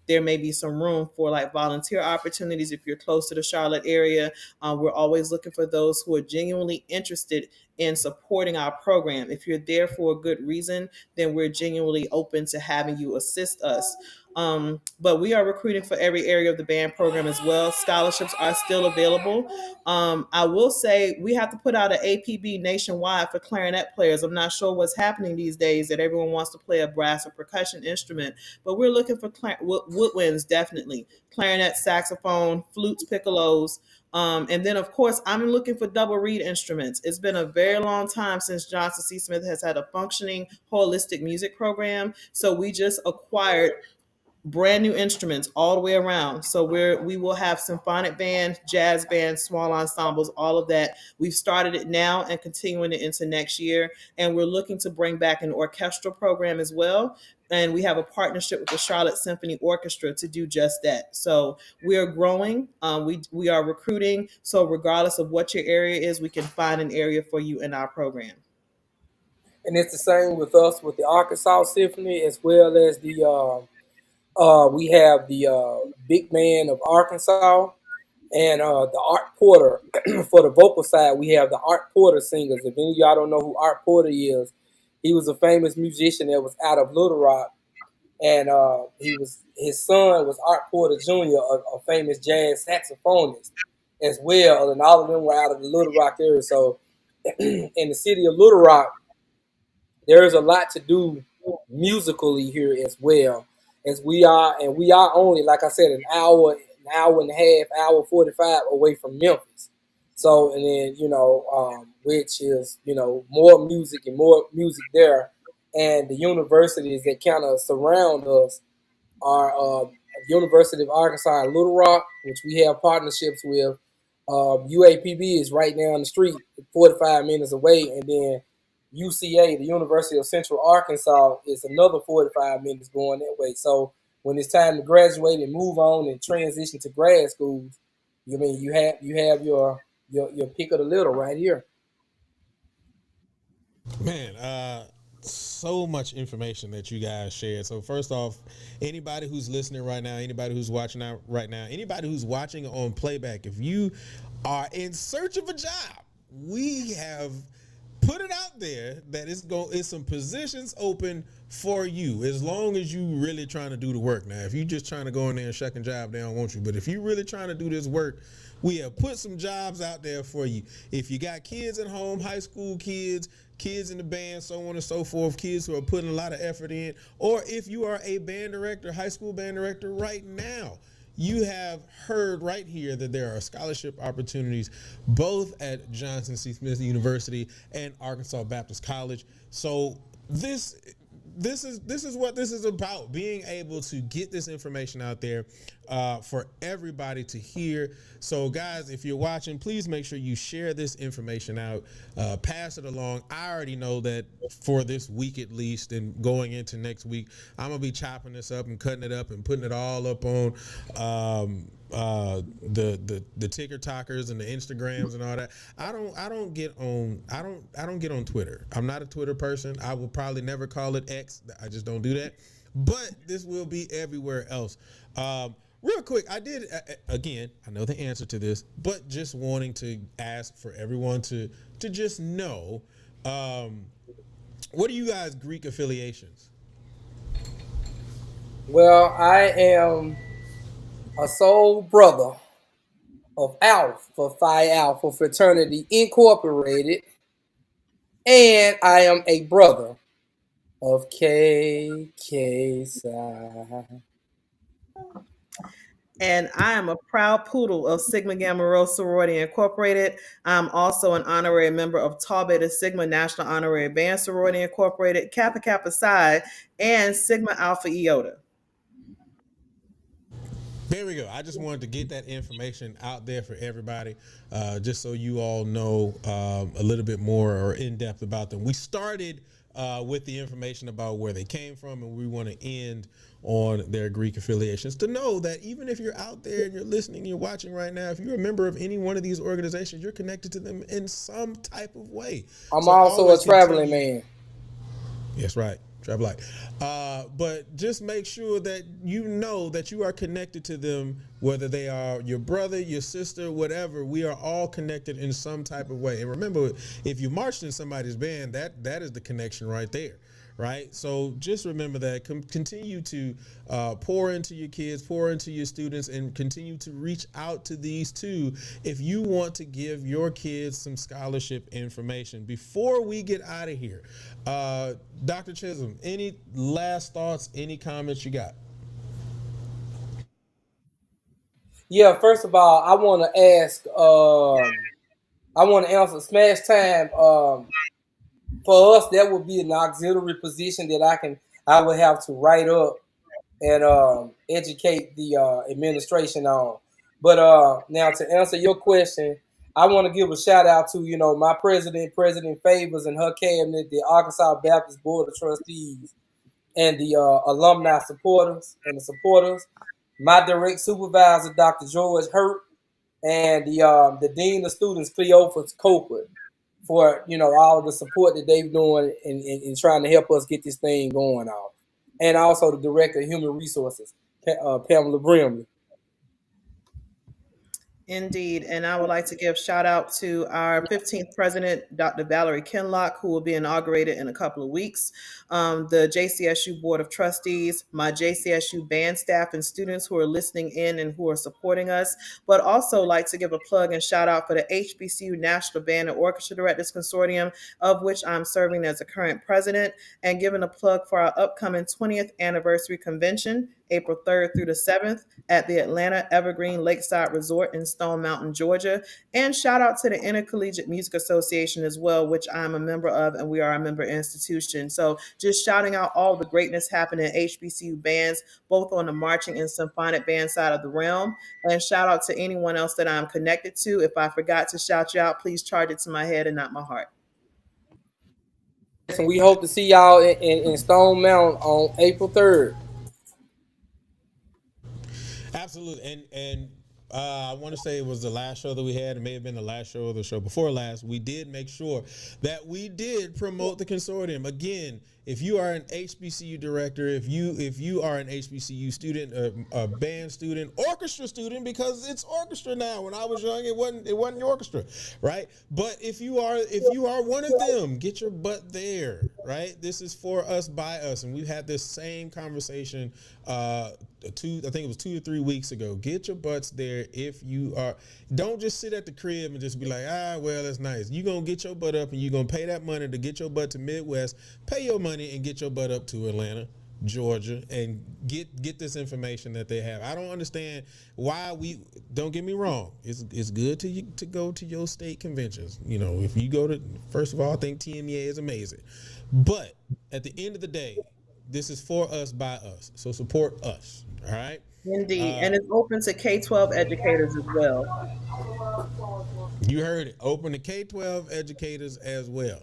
there may be some room for like volunteer opportunities if you're close to the Charlotte area. We're always looking for those who are genuinely interested in supporting our program. If you're there for a good reason, then we're genuinely open to having you assist us. But we are recruiting for every area of the band program as well. Scholarships are still available. I will say we have to put out an APB nationwide for clarinet players. I'm not sure what's happening these days that everyone wants to play a brass or percussion instrument, but we're looking for woodwinds, definitely. Clarinet, saxophone, flutes, piccolos. And then, of course, I'm looking for double reed instruments. It's been a very long time since Johnson C. Smith has had a functioning holistic music program. So we just acquired brand new instruments all the way around. So we will have symphonic band, jazz band, small ensembles, all of that. We've started it now and continuing it into next year. And we're looking to bring back an orchestral program as well. And we have a partnership with the Charlotte Symphony Orchestra to do just that. So we are growing. We are recruiting. So regardless of what your area is, we can find an area for you in our program. And it's the same with us with the Arkansas Symphony, as well as we have the Big Band of Arkansas, and the Art Porter. For the vocal side, we have the Art Porter singers. If any of y'all don't know who Art Porter is, he was a famous musician that was out of Little Rock, and his son was Art Porter Jr., a famous jazz saxophonist as well, and all of them were out of the Little Rock area. So in the city of Little Rock, there is a lot to do musically here as well, as we are only, like I said, an hour and a half, hour 45 away from Memphis. So, and then, which is, more music there. And the universities that kind of surround us are University of Arkansas in Little Rock, which we have partnerships with. UAPB is right down the street, 45 minutes away. And then UCA, the University of Central Arkansas, is another 45 minutes going that way. So when it's time to graduate and move on and transition to grad schools, you have your pick of the litter right here. Man, so much information that you guys shared. So first off, anybody who's listening right now, anybody who's watching out right now, anybody who's watching on playback, if you are in search of a job, we have put it out there that it's some positions open for you, as long as you really trying to do the work. Now, if you just trying to go in there and shuck and jive, they don't want you. But if you really trying to do this work, We have put some jobs out there for you. If you got kids at home, high school kids, kids in the band, so on and so forth, kids who are putting a lot of effort in, or if you are a band director, high school band director right now, you have heard right here that there are scholarship opportunities both at Johnson C. Smith University and Arkansas Baptist College. So this is what this is about, being able to get this information out there for everybody to hear. So guys, if you're watching, please make sure you share this information out, pass it along. I already know that for this week at least, and going into next week, I'm gonna be chopping this up and cutting it up and putting it all up on the ticker talkers and the Instagrams and all that. I don't get on Twitter. I'm not a Twitter person. I will probably never call it X. I just don't do that. But this will be everywhere else. Real quick, I did again. I know the answer to this, but just wanting to ask for everyone to just know, what are you guys' Greek affiliations? Well, I am a soul brother of Alpha Phi Alpha Fraternity Incorporated, and I am a brother of KK Psi. And I am a proud poodle of Sigma Gamma Rho Sorority Incorporated. I'm also an honorary member of Tau Beta Sigma National Honorary Band Sorority Incorporated, Kappa Kappa Psi, and Sigma Alpha Iota. There we go. I just wanted to get that information out there for everybody, just so you all know a little bit more or in depth about them. We started with the information about where they came from, and we want to end on their Greek affiliations, to know that even if you're out there and you're listening, you're watching right now, if you're a member of any one of these organizations, you're connected to them in some type of way. I'm also a traveling man. Yes, right. Travel light. But just make sure that you know that you are connected to them, whether they are your brother, your sister, whatever. We are all connected in some type of way. And remember, if you marched in somebody's band, that is the connection right there. Right. So just remember that. Continue to pour into your kids, pour into your students, and continue to reach out to these two if you want to give your kids some scholarship information. Before we get out of here, Dr. Chisholm, any last thoughts, any comments you got? Yeah, first of all, I want to ask, I want to answer Smash Time. For us, that would be an auxiliary position that I would have to write up and educate the administration on. But now to answer your question, I want to give a shout out to my President Favors, and her cabinet, the Arkansas Baptist Board of Trustees, and the alumni supporters and the supporters. My direct supervisor, Dr. George Hurt, and the dean of students, Cleophas Copeland, for all of the support that they've doing in trying to help us get this thing going off, and also the director of human resources, Pamela Brimley. Indeed. And I would like to give shout out to our 15th president, Dr. Valerie Kinlock, who will be inaugurated in a couple of weeks. The JCSU Board of Trustees, my JCSU band staff and students who are listening in and who are supporting us, but also like to give a plug and shout out for the HBCU National Band and Orchestra Directors Consortium, of which I'm serving as the current president, and giving a plug for our upcoming 20th anniversary convention, April 3rd through the 7th at the Atlanta Evergreen Lakeside Resort in Stone Mountain, Georgia. And shout out to the Intercollegiate Music Association as well, which I'm a member of, and we are a member institution. So just shouting out all the greatness happening in HBCU bands, both on the marching and symphonic band side of the realm. And shout out to anyone else that I'm connected to. If I forgot to shout you out, please charge it to my head and not my heart. And we hope to see y'all in Stone Mountain on April 3rd. Absolutely. And I want to say it was the last show that we had. It may have been the last show or the show before last. We did make sure that we did promote the consortium. Again, if you are an HBCU director, if you are an HBCU student, a band student, orchestra student, because it's orchestra now. When I was young, it wasn't orchestra, right? But if you are one of them, get your butt there, right? This is for us, by us, and we've had this same conversation. I think it was 2 to 3 weeks ago. Get your butts there. there if you are. Don't just sit at the crib and just be like, well, that's nice. You're going to get your butt up and you're going to pay that money to get your butt to Midwest. Pay your money and get your butt up to Atlanta, Georgia, and get this information that they have. I don't understand why don't get me wrong. It's good to go to your state conventions. You know, if you go to, first of all, I think TMEA is amazing. But at the end of the day, this is for us, by us. So support us. All right. Indeed. And it's open to K-12 educators as well. You heard it. Open to K-12 educators as well.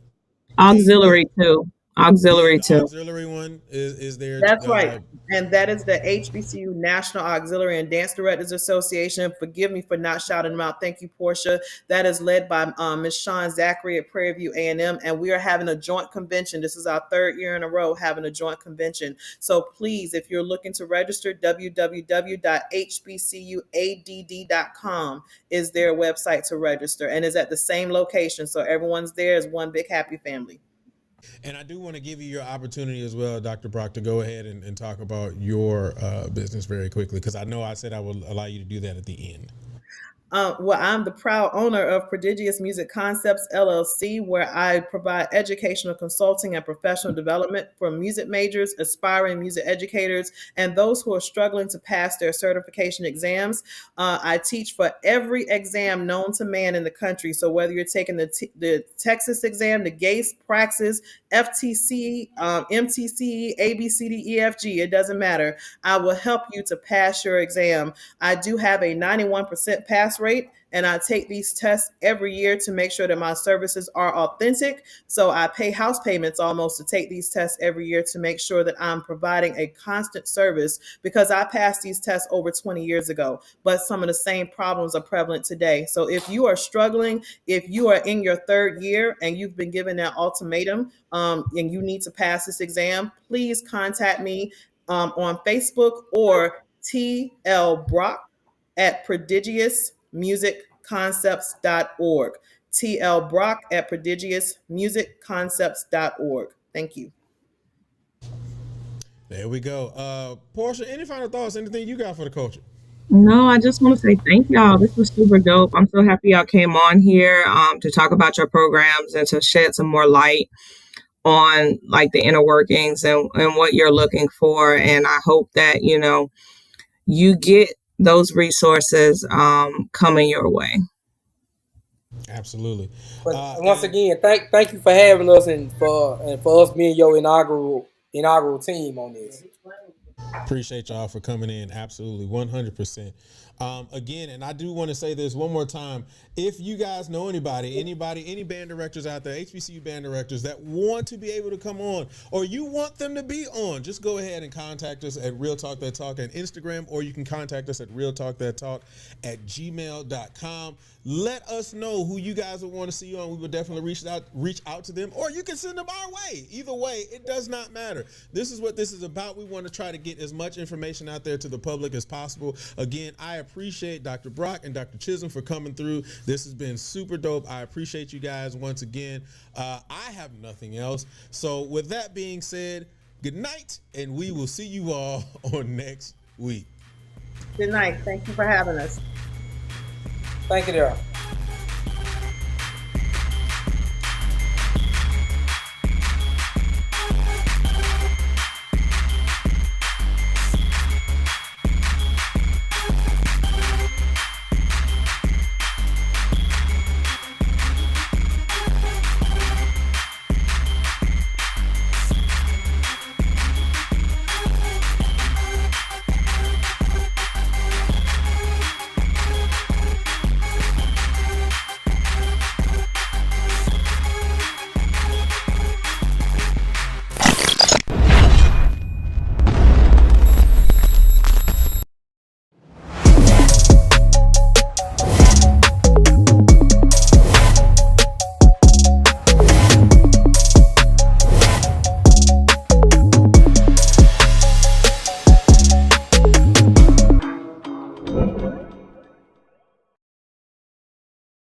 Auxiliary too. Auxiliary The too. auxiliary one is there. That's right. And that is the HBCU National Auxiliary and Dance Directors Association. Forgive me for not shouting them out. Thank you, Portia. That is led by Ms. Sean Zachary at Prairie View A&M. And we are having a joint convention. This is our third year in a row having a joint convention. So please, if you're looking to register, www.hbcuadd.com is their website to register, and is at the same location. So everyone's there as one big happy family. And I do want to give you your opportunity as well, Dr. Brock, to go ahead and talk about your business very quickly, because I know I said I will allow you to do that at the end. Well, I'm the proud owner of Prodigious Music Concepts, LLC, where I provide educational consulting and professional development for music majors, aspiring music educators, and those who are struggling to pass their certification exams. I teach for every exam known to man in the country. So whether you're taking the Texas exam, the GACE, Praxis, FTC, MTC, ABCD, EFG, it doesn't matter. I will help you to pass your exam. I do have a 91% pass rate, and I take these tests every year to make sure that my services are authentic. So I pay house payments almost to take these tests every year to make sure that I'm providing a constant service, because I passed these tests over 20 years ago, but some of the same problems are prevalent today. So if you are struggling, if you are in your third year and you've been given that ultimatum and you need to pass this exam, please contact me on Facebook or TL Brock at prodigiousmusicconcepts.org. TL Brock at prodigiousmusicconcepts.org. Thank you. There we go. Portia, any final thoughts? Anything you got for the culture? No, I just want to say thank y'all. This was super dope. I'm so happy y'all came on here to talk about your programs and to shed some more light on like the inner workings and what you're looking for. And I hope that, you know, you get those resources coming your way. Absolutely. But once again, thank you for having us and for us being your inaugural team on this. Appreciate y'all for coming in. Absolutely. 100%. Again, and I do want to say this one more time. If you guys know any band directors out there, HBCU band directors that want to be able to come on, or you want them to be on, just go ahead and contact us at Real Talk That Talk on Instagram, or you can contact us at realtalkthattalk@gmail.com. Let us know who you guys would want to see on. We will definitely reach out to them, or you can send them our way. Either way, it does not matter. This is what this is about. We want to try to get as much information out there to the public as possible. Again, I appreciate Dr. Brock and Dr. Chisholm for coming through. This has been super dope. I appreciate you guys once again. I have nothing else. So with that being said, good night, and we will see you all on next week. Good night. Thank you for having us. Thank you, Daryl.